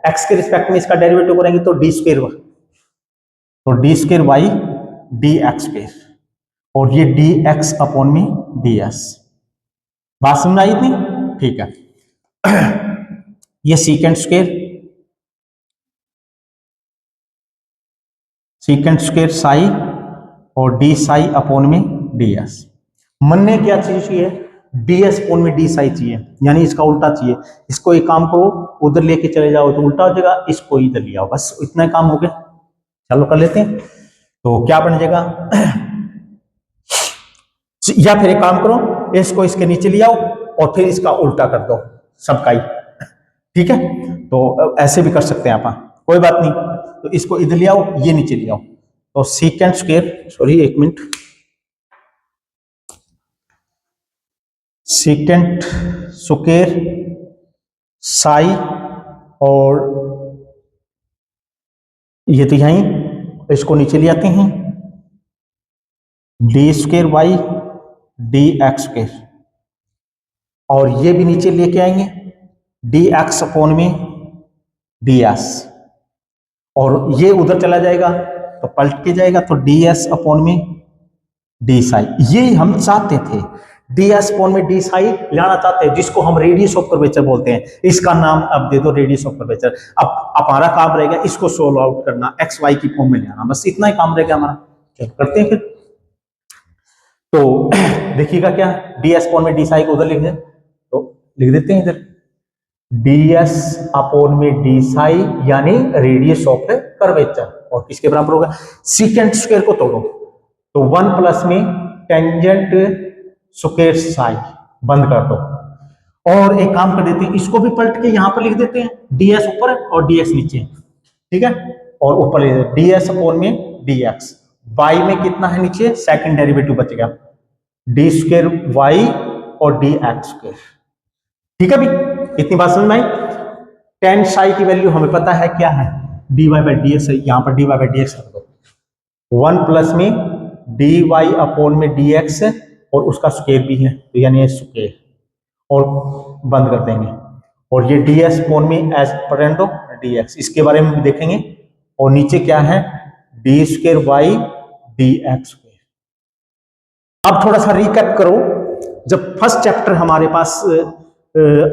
एक्स के रिस्पेक्ट में इसका डेरिवेटिव करेंगे तो डी स्क्वायर, तो D square Y D x square, और ये डी एक्स अपॉन में डी एस, बात समझ में आई इतनी, ठीक है। ये सीकेंट स्क्वायर साई और डी साई अपॉन में डी एस। मन ने क्या चीज चाहिए, डी एस अपॉन में डी साई चाहिए, यानी इसका उल्टा चाहिए। इसको एक काम करो, उधर लेके चले जाओ तो उल्टा हो जाएगा, इसको इधर ले आओ, बस इतना काम हो गया। चलो कर लेते हैं, तो क्या बन जाएगा या फिर एक काम करो, इसको इसके नीचे ले आओ और फिर इसका उल्टा कर दो सबका ही, ठीक है। तो ऐसे भी कर सकते हैं आप, कोई बात नहीं। तो इसको इधर ले आओ, ये नीचे ले आओ, तो सीकेंट स्क्वायर, सॉरी एक मिनट, सीकेंट स्क्वायर साई, और ये तो यहीं, इसको नीचे ले आते हैं, D square Y D x square, और ये भी नीचे लेके आएंगे डी एक्स अपॉन में डी एस, और ये उधर चला जाएगा तो पलट के जाएगा, तो डी एस अपॉन में डी साई। ये हम चाहते थे, डी एस अपॉन में डी साई लाना चाहते हैं, जिसको हम रेडियस ऑफ कर्वेचर बोलते हैं। इसका नाम अब दे दो रेडियस ऑफ कर्वेचर। अब हमारा काम रहेगा इसको सोल्व आउट करना, एक्स वाई की फॉर्म में लाना, बस इतना ही काम रहेगा हमारा। चलो करते हैं फिर। तो देखिएगा क्या, डी एस अपॉन में डी साई को उधर लिख दें, तो लिख देते हैं इधर डी एस अपॉन में डी साई, यानी रेडियस ऑफ कर्वेचर, और किसके बराबर होगा, सीकेंट स्क्वायर को तोड़ो, तो 1 प्लस में टेंजेंट स्क्वायर साई बंद कर दो। और एक काम कर देते हैं, इसको भी पलट के यहां पर लिख देते हैं, ds ऊपर और dx नीचे, ठीक है। और ऊपर ds अपॉन में dx, y में कितना है नीचे, सेकंड डेरिवेटिव बच गया डी स्क्वायर वाई और डी एक्स स्क्वायर, ठीक है भी। इतनी बात समझ में आई। टेन साई की वैल्यू हमें पता है क्या है, dy बाई डी एक्स, यहां पर dy बाई डी एक्स रख दो। 1 प्लस में dy अपॉन में dx और उसका स्क्वायर भी है, तो यानी ये स्क्वायर, और बंद कर देंगे। और ये ds अपॉन में एज परेंडो dx, इसके बारे में भी देखेंगे। और नीचे क्या है, D square Y D x square. अब थोड़ा सा रिकैप करो, जब फर्स्ट चैप्टर हमारे पास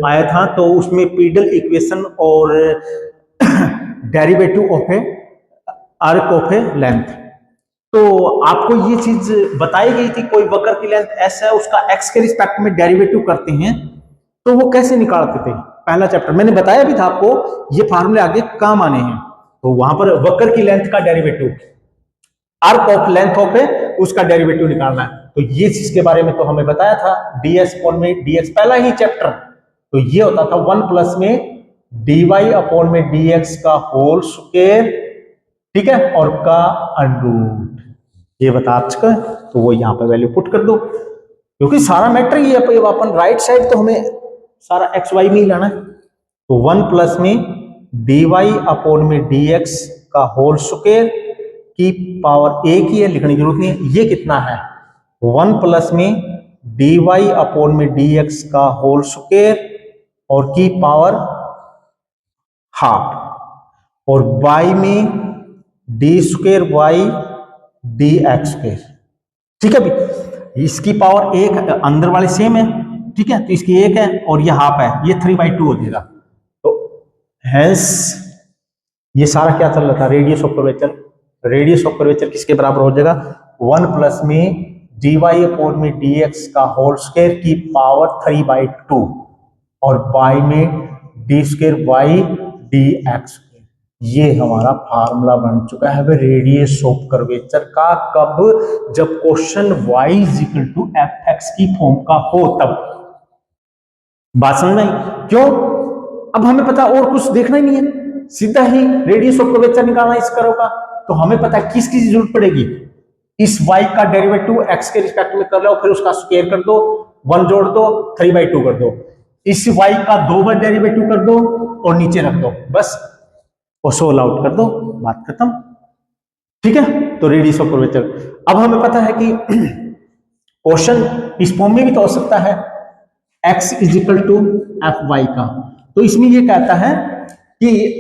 आया था तो उसमें पीडल इक्वेशन और derivative of A arc of A length, तो आपको ये चीज बताई गई थी, कोई वक्र की लेंथ s है, उसका x के रिस्पेक्ट में डेरिवेटिव करते हैं तो वो कैसे निकालते थे। पहला चैप्टर मैंने बताया भी था आपको, ये फार्मूले आगे काम आने हैं। तो वहां पर वक्र की लेंथ का derivative, arc of length of a उसका डेरिवेटिव निकालना है, तो ये चीज के बारे में तो हमें बताया था, ds अपॉन में dx पहला ही चैप्टर। तो ये होता था 1 प्लस में dy अपॉन में dx का होल स्क्वायर, ठीक है, और का अंडररूट, ये बता चुका है। तो वो यहाँ पे वैल्यू पुट कर दो, क्योंकि सारा मैटर ये है, अपन राइट साइड तो हमें सारा एक्स वाई में ही लाना है। तो 1 प्लस में dy अपॉन में dx का होल स्क्वायर की पावर एक ही है, लिखने की जरूरत नहीं है। ये कितना है, 1 प्लस में dy अपॉन में dx का होल स्क्वायर और की पावर हाफ, और y में D square Y D x square, ठीक है भी। इसकी पावर एक, अंदर वाले सेम है, ठीक है, तो इसकी एक है और ये हाफ है, ये 3/2 हो जाएगा। तो हेंस ये सारा क्या चल रहा था, radius of curvature. Radius of curvature किसके बराबर हो जाएगा, 1 प्लस में dy अपॉन में dx का होल स्क्वायर की पावर 3/2 और y में D square Y D x. ये हमारा फार्मूला बन चुका है रेडियस ऑफ कर्वेचर का। कब, जब question y equal to F x की फॉर्म का हो तब। बात समझ में आई क्यों? अब हमें पता और कुछ देखना ही नहीं है, सीधा ही रेडियस ऑफ कर्वेचर निकालना इस कर्व का। तो हमें पता है किसकी जरूरत पड़ेगी, इस y का डेरिवेटिव x के रिस्पेक्ट में कर लो, फिर उसका स्क्वायर कर दो, 1 जोड़ दो, 3/2 कर दो, इस y का 2 बार डेरिवेटिव कर दो और नीचे रख दो, बस और सोल्व आउट कर दो, बात खत्म, ठीक है। तो रेडियस ऑफ कर्वेचर। अब हमें पता है कि क्वेश्चन इस फॉर्म में भी तो हो सकता है, x is equal to f y का। तो इसमें ये कहता है कि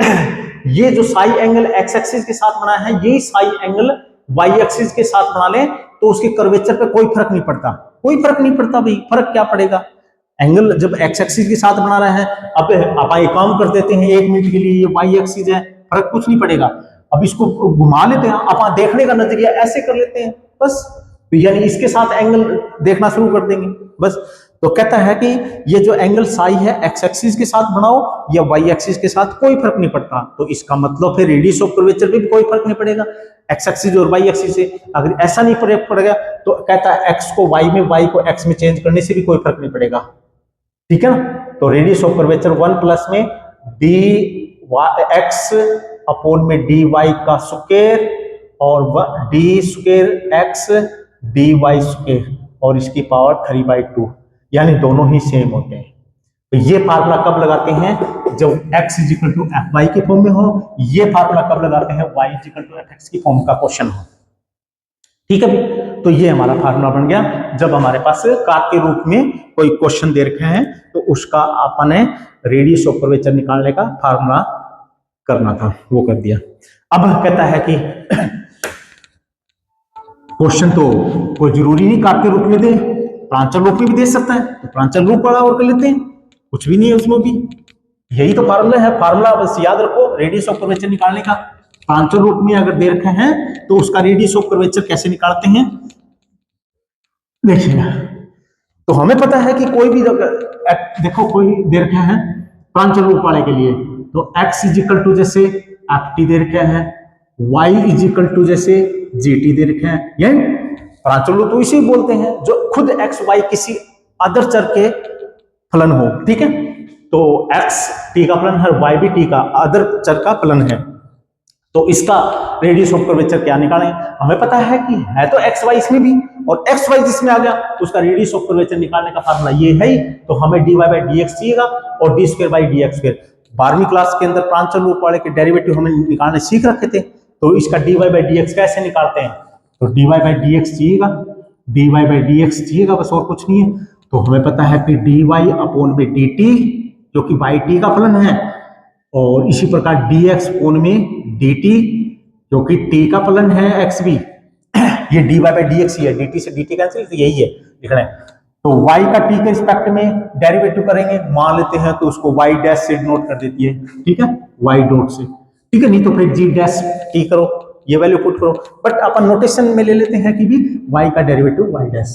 ये जो साई एंगल x एक्सिस के साथ बना है, ये साई एंगल y एक्सिस के साथ बना ले तो उसके कर्वेचर पे कोई फर्क नहीं पड़ता, कोई फर्क नहीं पड़ता भाई। फर्क क्या पड़ेगा, एंगल जब x एक्सिस के साथ बना रहे हैं, अब आप ये काम कर देते हैं 1 मिनट के लिए, ये y एक्सिस है, फर्क कुछ नहीं पड़ेगा। अब इसको घुमा लेते हैं, आप देखने का नजरिया ऐसे कर लेते हैं बस, तो यानी इसके साथ एंगल देखना शुरू कर देंगे बस। तो कहता है कि ये जो एंगल साई है x एक्सिस के साथ बनाओ या y एक्सिस के साथ, कोई फर्क नहीं पड़ता। तो इसका मतलब फिर रेडियस ऑफ कर्वेचर भी कोई फर्क नहीं पड़ेगा x एक्सिस और y एक्सिस से। अगर ऐसा नहीं पड़ेगा तो कहता है x को y में, y को x में चेंज करने से भी कोई फर्क नहीं पड़ेगा, ठीक है ना। तो रेडियस ऑफ कर्वेचर 1 प्लस में डी एक्स अपॉन में डी वाई का स्क्वायर और d square x d y square और इसकी पावर 3/2, यानी दोनों ही सेम होते हैं। तो ये फार्मूला कब लगाते हैं, जब x is equal to f y की फॉर्म में हो। ये फार्मूला कब लगाते हैं, y is equal to F x की फॉर्म का क्वेश्चन हो, ठीक है भी। तो ये हमारा फार्मूला बन गया, जब हमारे पास कार के रूप में कोई क्वेश्चन दे रखे हैं तो उसका आपने रेडियस ऑफ कर्वेचर निकालने का फार्मूला करना था, वो कर दिया। अब कहता है कि क्वेश्चन तो कोई जरूरी नहीं कार के रूप में दे, प्रांचल रूप में भी दे सकता है, तो प्रांचल रूप पढ़ा और कर लेते हैं, कुछ भी नहीं है उसमें भी। यही तो फार्मूला है, फार्मूला बस याद रखो रेडियस ऑफ कर्वेचर निकालने का। प्रांचल रूप में अगर दे रखे हैं तो उसका रेडियस ऑफ कर्वेचर कैसे निकालते हैं देखिएगा। तो हमें पता है कि कोई भी देखो कोई दे रखे हैं प्रांचल रूप वाले के लिए, तो x इज इक्वल टू जैसे एफ टी दे रखे हैं, y इज इक्वल टू जैसे जी टी दे रखे हैं, यानी प्रांचल तो इसी बोलते हैं जो खुद एक्स वाई किसी अदर चर के फलन हो, ठीक है। तो एक्स टी का फलन है, वाई भी टी का अदर चर का फलन है, तो इसका रेडियस ऑफ कर्वेचर क्या निकालें? हमें पता है कि है तो एक्स वाई इसमें भी, और एक्स वाई जिसमें आ गया तो उसका रेडियस ऑफ कर्वेचर निकालने का फार्मूला ये है ही, तो हमें d Y by D x चाहिएगा और d square by D x square. 12वीं क्लास के अंदर प्रांचल रूप वाले के डेरिवेटिव हमें निकालने सीख रखे थे, तो इसका D Y by D X कैसे निकालते हैं? तो D Y by D x चाहिएगा, D Y by D x चाहिएगा, बस और कुछ नहीं है। तो हमें पता है कि डी वाई अपॉन में डी टी जो कि वाई टी का फलन है, और इसी प्रकार डी एक्स अपॉन में डी टी जो कि टी का फलन है एक्स भी, ये D Y by D X ही है, डी टी से डी टी कैंसिल, तो यही है लिखना है। तो y का t के रिस्पेक्ट में डेरिवेटिव करेंगे, मान लेते हैं तो उसको y डैश से डिनोट कर देती है, ठीक है, y डॉट से, ठीक है, नहीं तो फिर g डैश t करो, ये वैल्यू पुट करो, बट अपन नोटेशन में ले लेते हैं कि भी y का डेरिवेटिव y डैश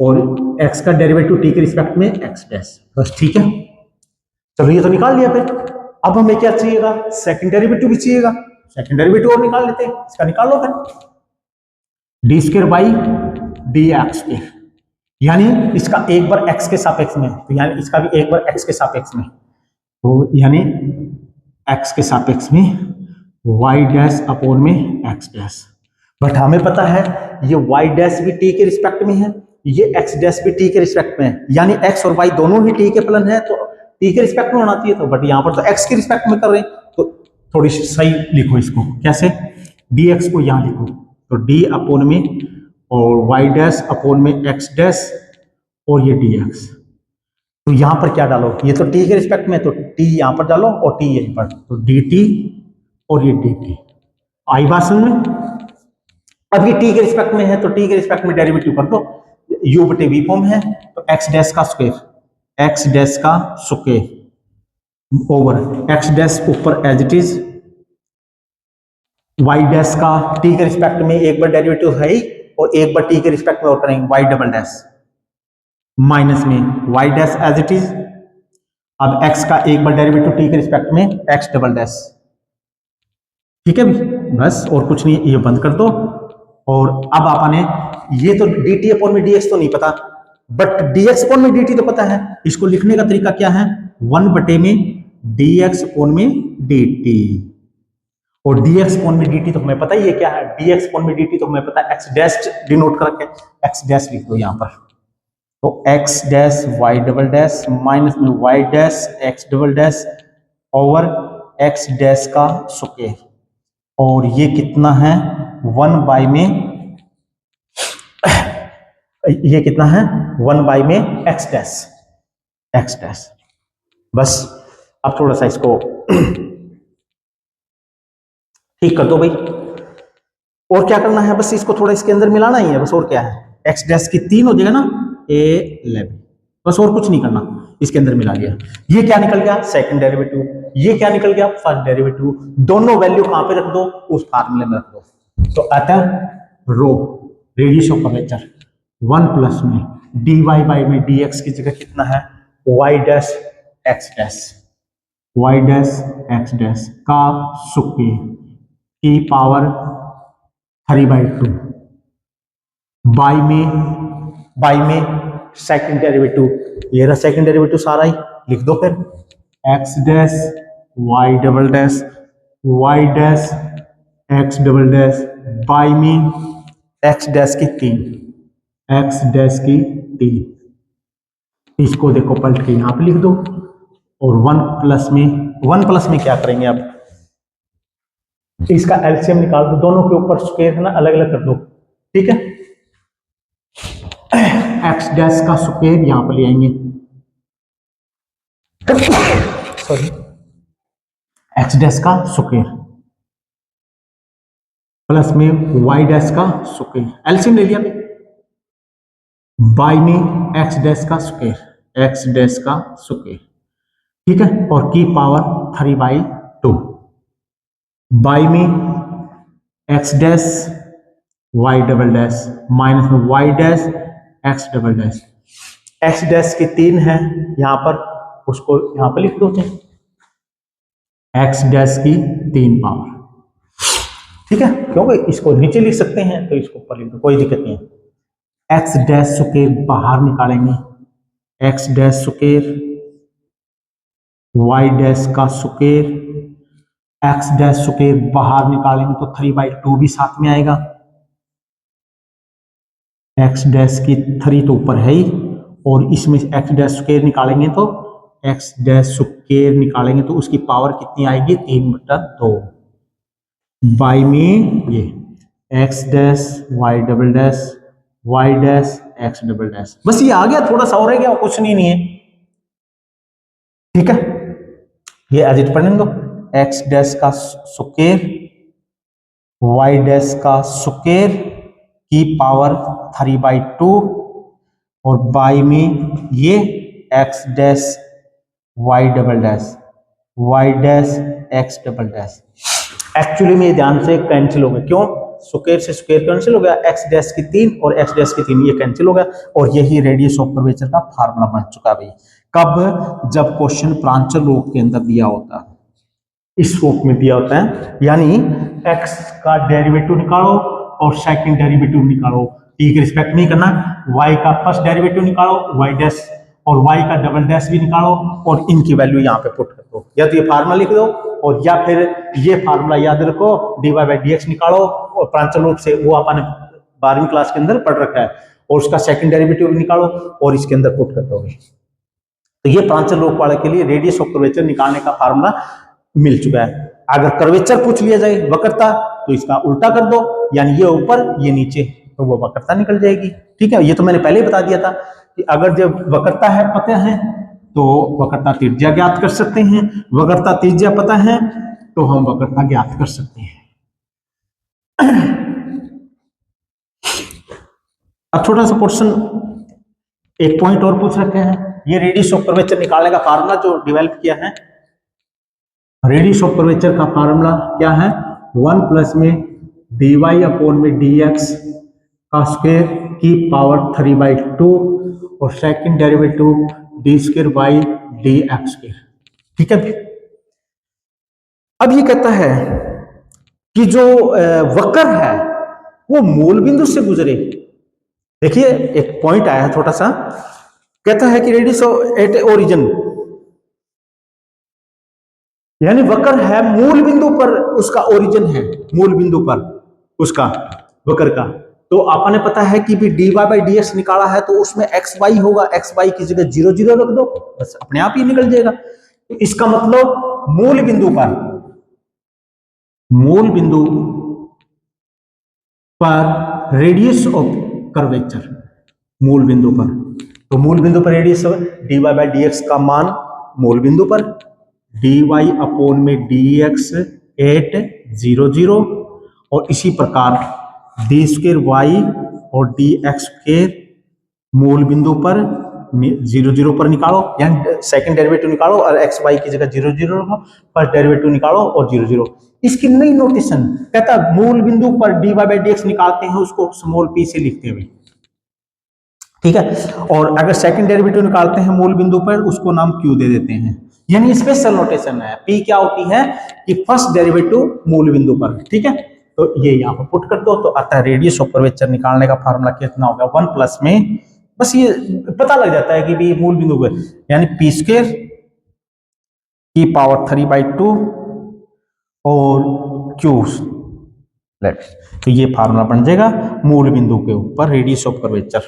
और x का डेरिवेटिव t के रिस्पेक्ट में x डैश, बस ठीक है। चलो ये तो निकाल लिया, फिर अब हमें क्या चाहिएगा? सेकंड डेरिवेटिव भी चाहिएगा, सेकंड डेरिवेटिव और निकाल लेते हैं, इसका निकाल लो फिर, D square by D x square, यानी इसका एक बार x के सापेक्ष में, तो यानी इसका भी एक बार x के सापेक्ष में, तो यानी x के सापेक्ष में y डैश अपॉन में x डैश, बट हमें पता है ये y डैश भी t के रिस्पेक्ट में है, ये x डैश भी t के रिस्पेक्ट में है, यानी x और y दोनों ही t के फलन है, तो t के रिस्पेक्ट में होना चाहिए, तो बट यहाँ पर तो x के रिस्पेक्ट में कर रहे हैं, तो थोड़ी सही लिखो इसको, कैसे? dx को यहाँ लिखो, तो d अपॉन में और y डैश अपॉन में x डैश और ये dx, तो यहां पर क्या डालो? ये तो t के रिस्पेक्ट में, तो t यहां पर डालो और t यहीं पर, तो dt और ये dt आई बात समझ में? अब ये t के रिस्पेक्ट में है तो t के रिस्पेक्ट में डेरिवेटिव कर दो, u बटे v फॉर्म है, तो x डैश का स्क्वायर, x डैश का स्क्वायर ओवर x डैश ऊपर as it is, y dash का t के रिस्पेक्ट में एक बार डेरिवेटिव है ही, और एक बार t के रिस्पेक्ट में और करेंगे y डबल डैश माइनस में y dash as it is, अब x का एक बार डेरिवेटिव t के रिस्पेक्ट में x डबल डैश, ठीक है भी, बस और कुछ नहीं, ये बंद कर दो। और अब आपने ये तो dt अपॉन में dx तो नहीं पता, बट dx अपॉन में dt तो पता है, इसको लिखने का तरीका क्या है? 1 बटे में dx अपॉन में dt, और dx अपॉन में dt तो हमें पता ही है क्या है, dx अपॉन में dt तो हमें पता है x डैश डिनोट करके x डैश लिख दो यहाँ पर, तो x dash y double dash minus में y dash x double dash over x dash का स्क्वायर, और ये कितना है? 1 बाई में, ये कितना है? 1 बाई में x डैश, बस अब थोड़ा सा इसको ठीक कर दो भाई, और क्या करना है? बस इसको थोड़ा इसके अंदर मिलाना ही है, बस और क्या है? x डैश की 3 हो जाएगा ना, a11, बस और कुछ नहीं करना, इसके अंदर मिला लिया। ये क्या निकल गया? Second derivative. ये क्या निकल गया? First derivative. दोनों वैल्यू कहां पे रख दो? उस फार्मूले में रख दो। तो अतः रो रेडियस ऑफ कर्वेचर 1 प्लस में dy बाई में dx की जगह कितना है? y dash x dash, y dash x dash का स्क्वायर की पावर 3/2 बाई में सेकंड डेरिवेटिव, ये रहा सेकंड डेरिवेटिव सारा ही, लिख दो फिर x dash y double dash y dash x double dash by में x डैश की 3, x डैश की 3, इसको देखो पलट के यहां पे लिख दो, और 1 प्लस में क्या करेंगे? अब इसका एलसीएम निकाल दो, दोनों के ऊपर स्क्वायर है ना, अलग अलग कर दो, ठीक है। x डैश का स्क्वायर यहां पर ले आएंगे, सॉरी, x डैश का स्क्वायर प्लस में y डैश का स्क्वायर, एलसीएम ले लिया, बाई में x डैश का स्क्वायर, x डैश का स्क्वायर, ठीक है, और की पावर 3/2 बाई में x dash y double dash minus में y dash x double dash, x dash की 3 है यहां पर, उसको यहां पर लिख दो, x डैश की 3 पावर, ठीक है, क्योंकि इसको नीचे लिख सकते हैं तो इसको ऊपर लिख दो, कोई दिक्कत नहीं है। एक्स डैश स्क्वायर बाहर निकालेंगे, x dash square, y dash का स्क्वायर, एक्स डैश स्क्वायर बाहर निकालेंगे तो 3/2 भी साथ में आएगा। एक्स डैश की 3 तो ऊपर है ही, और इसमें एक्स डैश स्क्वायर निकालेंगे तो एक्स डैश स्क्वायर निकालेंगे तो उसकी पावर कितनी आएगी, 3/2 बाई में ये x dash y double dash, y dash x double dash. बस ये आ गया, थोड़ा सा और है क्या, कुछ नहीं है। ठीक है, ये एज इट पढ़ने दो, एक्स डैश का स्क्वायर, वाई डैश का स्क्वायर की पावर 3/2 और बाई में ये x dash y double dash, y dash x double dash. Actually में ध्यान से कैंसिल हो गया, क्यों, स्क्वायर से स्क्वायर कैंसिल हो गया, एक्स डैश की 3 और एक्स डैश की 3 ये कैंसिल हो गया, और यही रेडियस ऑफ कर्वेचर का फार्मूला बन चुका है भाई। कब, जब क्वेश्चन प्रांचल रूप के अंदर दिया होता है, इस रूप में दिया होता है, यानी x का डेरिवेटिव निकालो और सेकंड डेरिवेटिव निकालो, t के रिस्पेक्ट नहीं करना, y का फर्स्ट डेरिवेटिव निकालो, y डैश, और y का डबल डैश भी निकालो और इनकी वैल्यू यहाँ पे पुट कर दो, या तो ये फार्मूला लिख दो और या फिर ये फार्मूला याद रखो, dy/dx निकालो, और प्रांचल रूप से वो अपन 12वीं क्लास के अंदर पढ़ रखा है, और उसका सेकंड डेरिवेटिव निकालो और इसके अंदर पुट कर दोगे। तो ये प्रांचल रूप वाले के लिए रेडियस ऑफ कर्वेचर निकालने का फार्मूला मिल चुका है। अगर कर्वेचर पूछ लिया जाए वक्रता, तो इसका उल्टा कर दो, यानी ये ऊपर ये नीचे, तो वो वक्रता निकल जाएगी। ठीक है, ये तो मैंने पहले ही बता दिया था कि अगर जब वक्रता है पता है तो वक्रता त्रिज्या ज्ञात कर सकते हैं, वक्रता त्रिज्या पता है तो हम वक्रता ज्ञात कर सकते हैं। अब छोटा सा पोर्शन, एक पॉइंट और पूछ रखे हैं, ये रेडियस ऑफ कर्वेचर निकालने का फार्मूला जो डेवलप किया है, रेडियस ऑफ कर्वेचर का फार्मूला क्या है, 1 प्लस में dy अपॉन में dx का स्क्वायर की पावर 3/2 और second derivative d square by dx square. ठीक है, अब ये कहता है कि जो वक्र है वो मूल बिंदु से गुजरे। देखिए एक पॉइंट आया है छोटा सा, कहता है कि रेडियस एट ओरिजिन, यानी वक्र है मूल बिंदु पर, उसका ओरिजिन है मूल बिंदु पर उसका वक्र का, तो आपने पता है कि भी dy/dx निकाला है तो उसमें xy होगा, xy की जगह 0 0 रख दो, बस अपने आप ही निकल जाएगा। तो इसका मतलब मूल बिंदु पर, मूल बिंदु पर रेडियस ऑफ कर्वेचर, मूल बिंदु पर, तो मूल बिंदु पर रेडियस dy/dx का मान मूल बिंदु पर dy अपॉन में dx एट 0 0, और इसी प्रकार d स्क्वायर वाई और dx स्क्वायर मूल बिंदु पर 0 0 पर निकालो, यानी सेकंड डेरिवेटिव निकालो और एक्स वाई की जगह 0 0 रखो, फर्स्ट डेरिवेटिव निकालो और 0 0। इसकी नई नोटेशन कहता है मूल बिंदु पर dy/dx निकालते हैं उसको स्मॉल p से लिखते हुए। ठीक है, और अगर सेकंड डेरिवेटिव निकालते हैं मूल बिंदु पर उसको नाम q दे देते हैं, यानी स्पेशल नोटेशन है। p क्या होती है कि फर्स्ट डेरिवेटिव मूल बिंदु पर। ठीक है, तो ये यहाँ पर पुट कर दो, तो अतः रेडियस ऑफ कर्वेचर निकालने का फार्मूला कितना हो गया, 1 प्लस में, बस ये पता लग जाता है कि भी मूल बिंदु पर, यानी p स्क्वायर की पावर 3/2 और q, तो ये फार्मूला बन जाएगा मूल बिंदु के ऊपर रेडियस ऑफ कर्वेचर।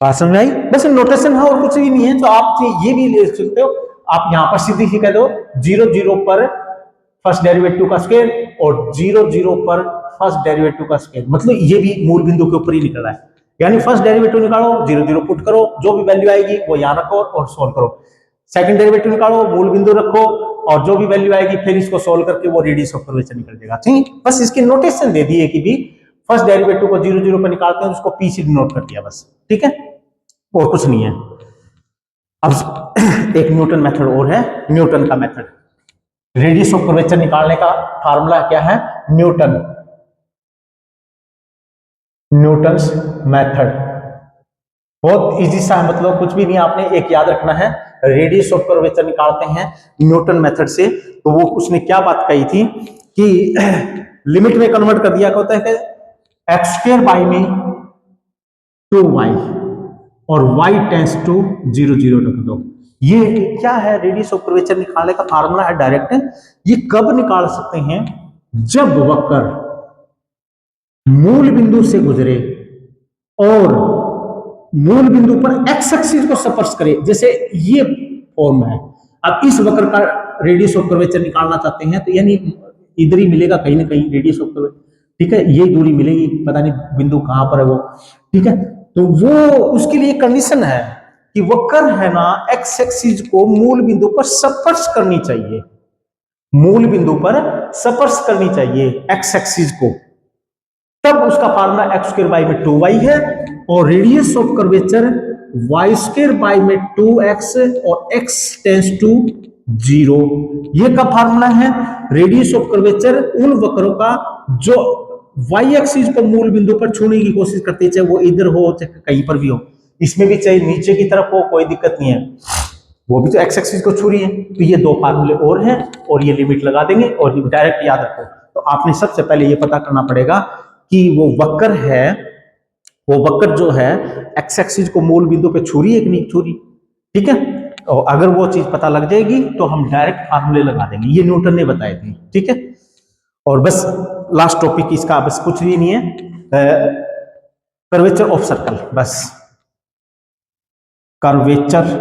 बात समझ आई, बस नोटेशन है और कुछ भी नहीं है, तो आप ये भी ले सकते हो, आप यहाँ पर सीधी ही कह दो 0 0 पर फर्स्ट डेरिवेटिव का स्क्वायर और 0 0 पर फर्स्ट डेरिवेटिव का स्क्वायर, मतलब ये भी मूल बिंदु के ऊपर ही निकल रहा है। यानी फर्स्ट डेरिवेटिव निकालो, 0 0 पुट करो, जो भी वैल्यू आएगी वो यहाँ रखो और सोल्व करो, सेकंड डेरिवेटिव निकालो, मूल बिंदु रखो, और जो भी वैल्यू आएगी फिर इसको सोल्व करके वो रेडियस ऑफ कर्वेचर निकल जाएगा। ठीक, बस इसकी नोटेशन दे दी है कि भी फर्स्ट डेरिवेटिव को 0 0 पर निकालते हैं उसको p से डिनोट कर दिया बस। ठीक है, और कुछ नहीं है। अब एक न्यूटन मेथड और है, न्यूटन का मेथड, रेडियस ऑफ कर्वेचर निकालने का फार्मूला क्या है, न्यूटन्स मेथड, बहुत इजी सा है, मतलब कुछ भी नहीं, आपने एक याद रखना है, रेडियस ऑफ कर्वेचर निकालते हैं न्यूटन मेथड से। तो वो उसने क्या बात कही थी कि लिमिट में कन्वर्ट कर दिया, क्या होता है कि एक्स स्क्वायर बाई में 2y और y टेंस टू 0 0 रख दो। ये क्या है, रेडियस ऑफ कर्वेचर निकालने का फार्मूला है डायरेक्ट। ये कब निकाल सकते हैं, जब वक्र मूल बिंदु से गुजरे और मूल बिंदु पर एक्स एक्सिस को स्पर्श करे, जैसे ये फॉर्म है। अब इस वक्र का रेडियस ऑफ कर्वेचर निकालना चाहते हैं तो यानी इधर ही मिलेगा कहीं ना कहीं रेडियस ऑफ कर्वेचर, ठीक है, ये दूरी मिलेगी, पता नहीं बिंदु कहां पर है वो, ठीक है। तो वो उसके लिए कंडीशन है कि वक्र है ना एक्स एक्सिस को मूल बिंदु पर स्पर्श करनी चाहिए, मूल बिंदु पर स्पर्श करनी चाहिए एक्स एक्सिस को, तब उसका फार्मूला एक्स स्क्वायर बाई में 2y है और radius of curvature y square by में 2x और x टेंस टू 0। ये का फार्मूला है रेडियस ऑफ कर्वेचर उन वक्रों का जो y एक्सिस को मूल बिंदु पर छूने की कोशिश करते हैं, चाहे वो इधर हो चाहे कहीं पर भी हो, इसमें भी चाहे नीचे की तरफ हो कोई दिक्कत नहीं है, वो भी तो x एक्सिस को छू रही है। तो ये दो फार्मूले और हैं और ये लिमिट लगा देंगे और डायरेक्ट याद रखो। तो आपने सबसे पहले ये पता करना पड़ेगा कि वो वक्र है, वो वक्र जो है एक्स एक्सिस को मूल बिंदु पे छू रही है कि नहीं छू रही, ठीक है। और अगर वो चीज पता लग जाएगी तो हम डायरेक्ट फार्मूले लगा देंगे, ये न्यूटन ने बताए थे, ठीक है। और बस लास्ट टॉपिक इसका बस कुछ भी नहीं है, कर्वेचर ऑफ सर्कल, बस कर्वेचर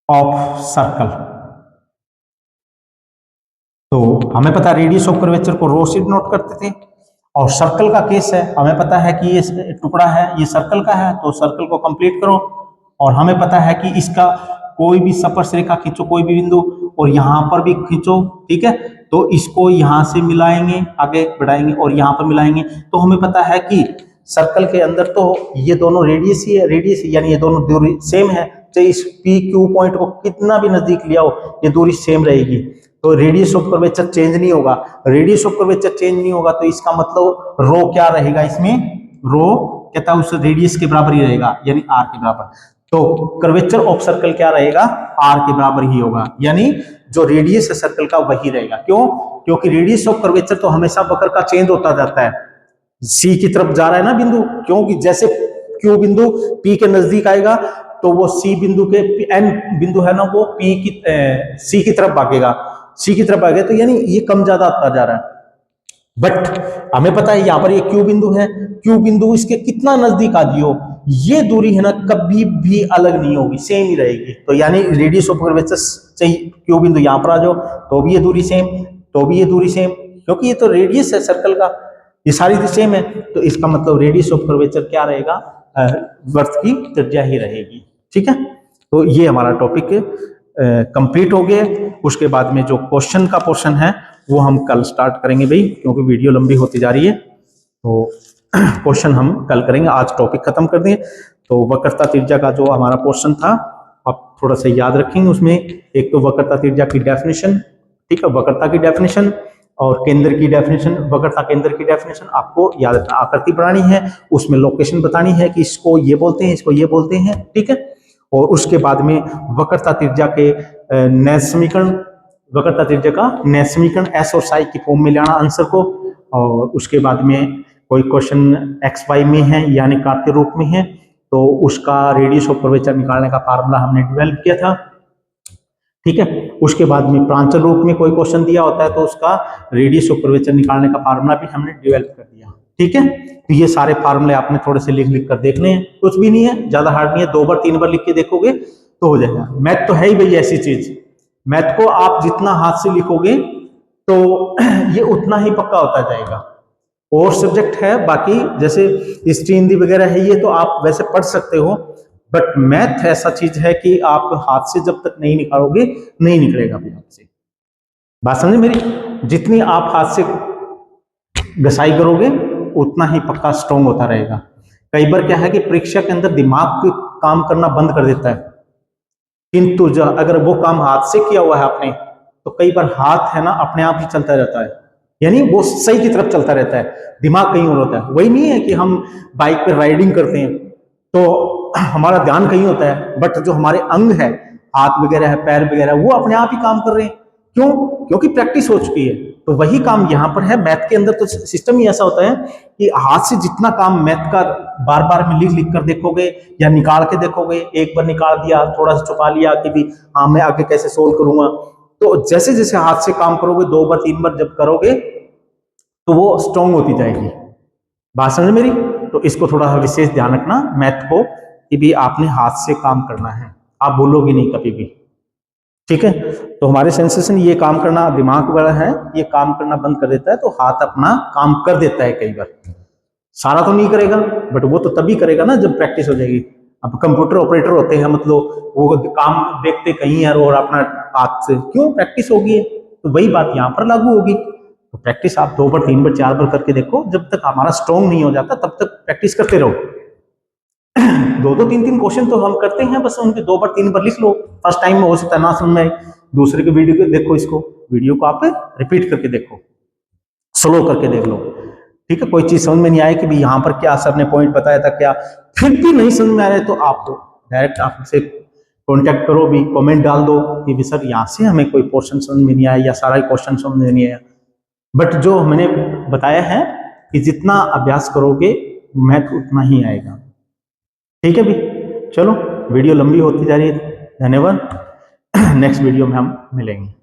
ऑफ सर्कल। तो हमें पता है रेडियस ऑफ कर्वेचर को रो से डिनोट करते थे, और सर्कल का केस है, हमें पता है कि ये टुकड़ा है ये सर्कल का है, तो सर्कल को कंप्लीट करो। और हमें पता है कि इसका कोई भी स्पर्श रेखा खींचो, कोई भी बिंदु, और यहां पर भी खींचो, ठीक है। तो इसको यहां से मिलाएंगे, आगे बढ़ाएंगे और यहां पर मिलाएंगे। तो हमें पता है कि सर्कल के अंदर तो ये दोनों रेडियस ही है, रेडियस यानी ये दोनों दूरी सेम है, चाहे इस पी क्यू पॉइंट को कितना भी नजदीक लिया हो ये दूरी सेम रहेगी। तो रेडियस ऑफ कर्वेचर चेंज नहीं होगा, रेडियस ऑफ कर्वेचर चेंज नहीं होगा तो इसका मतलब रो क्या रहेगा, इसमें रो कहता है उस रेडियस के बराबर ही रहेगा, यानी आर के बराबर। तो कर्वेचर ऑफ सर्कल क्या रहेगा, आर के बराबर ही होगा, यानी जो रेडियस है सर्कल का वही रहेगा। क्यों, क्योंकि रेडियस ऑफ कर्वेचर तो हमेशा वक्र का चेंज होता जाता है, सी की तरफ जा रहा है ना बिंदु, क्योंकि जैसे क्यू बिंदु पी के नजदीक आएगा तो वो सी बिंदु के एन बिंदु है ना वो पी की सी की तरफ भागेगा, सी की तरफ आ गया, तो यानी ये कम ज्यादा आता जा रहा है। बट हमें पता है यहां पर ये क्यू बिंदु है, क्यू बिंदु इसके कितना नजदीक आ जियो, ये दूरी है ना कभी भी अलग नहीं होगी, सेम ही रहेगी। तो यानी रेडियस ऑफ कर्वेचर चाहिए क्यू बिंदु यहां पर आ जाओ तो भी ये दूरी सेम, तो भी ये दूरी सेम, क्योंकि ये तो रेडियस है सर्कल का, ये सारी सेम है। तो इसका मतलब रेडियस ऑफ कर्वेचर क्या रहेगा, वृत्त की त्रिज्या ही रहेगी, ठीक है। तो ये हमारा टॉपिक कंप्लीट हो गया। उसके बाद में जो क्वेश्चन का पोर्शन है वो हम कल स्टार्ट करेंगे भाई, क्योंकि वीडियो लंबी होती जा रही है, तो क्वेश्चन हम कल करेंगे, आज टॉपिक खत्म कर देंगे। तो वक्रता त्रिज्या का जो हमारा पोर्शन था आप थोड़ा सा याद रखेंगे, उसमें एक तो वक्रता त्रिज्या की डेफिनेशन, ठीक है, वक्रता की डेफिनेशन और केंद्र की डेफिनेशन, वक्रता केंद्र की डेफिनेशन आपको याद रखना, आकृति बनानी है, उसमें लोकेशन बतानी है कि इसको ये बोलते हैं, इसको ये बोलते हैं, ठीक है। और उसके बाद में वक्रता त्रिज्या के नए समीकरण, वक्रता त्रिज्या का नए समीकरण एस और साई की फॉर्म में लाना आंसर को, और उसके बाद में कोई क्वेश्चन एक्स वाई में है यानी कार्तीय रूप में है तो उसका रेडियस ऑफ कर्वेचर निकालने का फार्मूला हमने डेवलप किया था, ठीक है। उसके बाद में प्रांचल रूप में कोई क्वेश्चन दिया होता है तो उसका रेडियस ऑफ कर्वेचर निकालने का फार्मूला भी हमने डेवलप कर दिया, ठीक है। तो ये सारे फार्मूले आपने थोड़े से लिख लिख कर देखने हैं, कुछ भी नहीं है, ज्यादा हार्ड नहीं है, 2 बार 3 बार लिख के देखोगे तो हो जाएगा। मैथ तो है ही भाई ऐसी चीज, मैथ को आप जितना हाथ से लिखोगे तो ये उतना ही पक्का होता जाएगा। और सब्जेक्ट है बाकी जैसे हिस्ट्री हिंदी वगैरह है ये तो आप वैसे पढ़ सकते हो, बट मैथ ऐसा चीज है कि आप हाथ से जब तक नहीं निकालोगे नहीं निकलेगा भी आपसे, बात समझे मेरी। जितनी आप हाथ से घसाई करोगे उतना ही पक्का स्ट्रॉन्ग होता रहेगा। कई बार क्या है कि परीक्षा के अंदर दिमाग काम करना बंद कर देता है, किंतु अगर वो काम हाथ से किया हुआ है आपने तो कई बार हाथ है ना अपने आप ही चलता रहता है, यानी वो सही की तरफ चलता रहता है, दिमाग कहीं और होता है। वही नहीं है कि हम बाइक पे राइडिंग करते हैं तो हमारा ध्यान कहीं होता है, बट जो हमारे अंग है हाथ वगैरह है पैर वगैरह वो अपने आप ही काम कर रहे हैं, क्यों? क्योंकि प्रैक्टिस हो चुकी है। तो वही काम यहाँ पर है। मैथ के अंदर तो सिस्टम ही ऐसा होता है कि हाथ से जितना काम मैथ का बार बार में लिख लिख कर देखोगे या निकाल के देखोगे, एक बार निकाल दिया, थोड़ा सा छुपा लिया कि भी हाँ मैं आगे कैसे सोल्व करूंगा, तो जैसे जैसे हाथ से काम करोगे 2 बार 3 बार जब करोगे तो वो स्ट्रांग होती जाएगी। बात समझ मेरी? तो इसको थोड़ा विशेष ध्यान रखना मैथ को कि भी आपने हाथ से काम करना है, आप बोलोगे नहीं कभी भी। ठीक है, तो हमारे सेंसेशन ये काम करना, दिमाग वाला है ये काम करना बंद कर देता है, तो हाथ अपना काम कर देता है कई बार। सारा तो नहीं करेगा बट वो तो तभी करेगा ना जब प्रैक्टिस हो जाएगी। अब कंप्यूटर ऑपरेटर होते हैं, मतलब वो काम देखते कहीं है और अपना हाथ से, क्यों? प्रैक्टिस होगी है। तो वही बात यहाँ पर लागू होगी। तो प्रैक्टिस आप 2 बार 3 बार 4 बार करके देखो, जब तक हमारा स्ट्रॉन्ग नहीं हो जाता तब तक प्रैक्टिस करते रहो। 2-2 3-3 क्वेश्चन तो हम करते हैं, बस उनके 2 बार 3 बार लिख लो। फर्स्ट टाइम में हो सकता है ना समझ में आए, दूसरे के वीडियो को देखो, इसको वीडियो को आप रिपीट करके देखो, स्लो करके देख लो। ठीक है, कोई चीज समझ में नहीं आए कि भी यहाँ पर क्या सर ने पॉइंट बताया था क्या, फिर भी नहीं समझ में आ रहे तो आप डायरेक्ट आपसे कॉन्टेक्ट करो, भी कमेंट डाल दो कि भी सर यहाँ से हमें कोई क्वेश्चन समझ में नहीं आया या सारा क्वेश्चन समझ में नहीं आया। बट जो मैंने बताया है कि जितना अभ्यास करोगे मैथ उतना ही आएगा। ठीक है भी, चलो वीडियो लंबी होती जा रही है, धन्यवाद। नेक्स्ट वीडियो में हम मिलेंगे।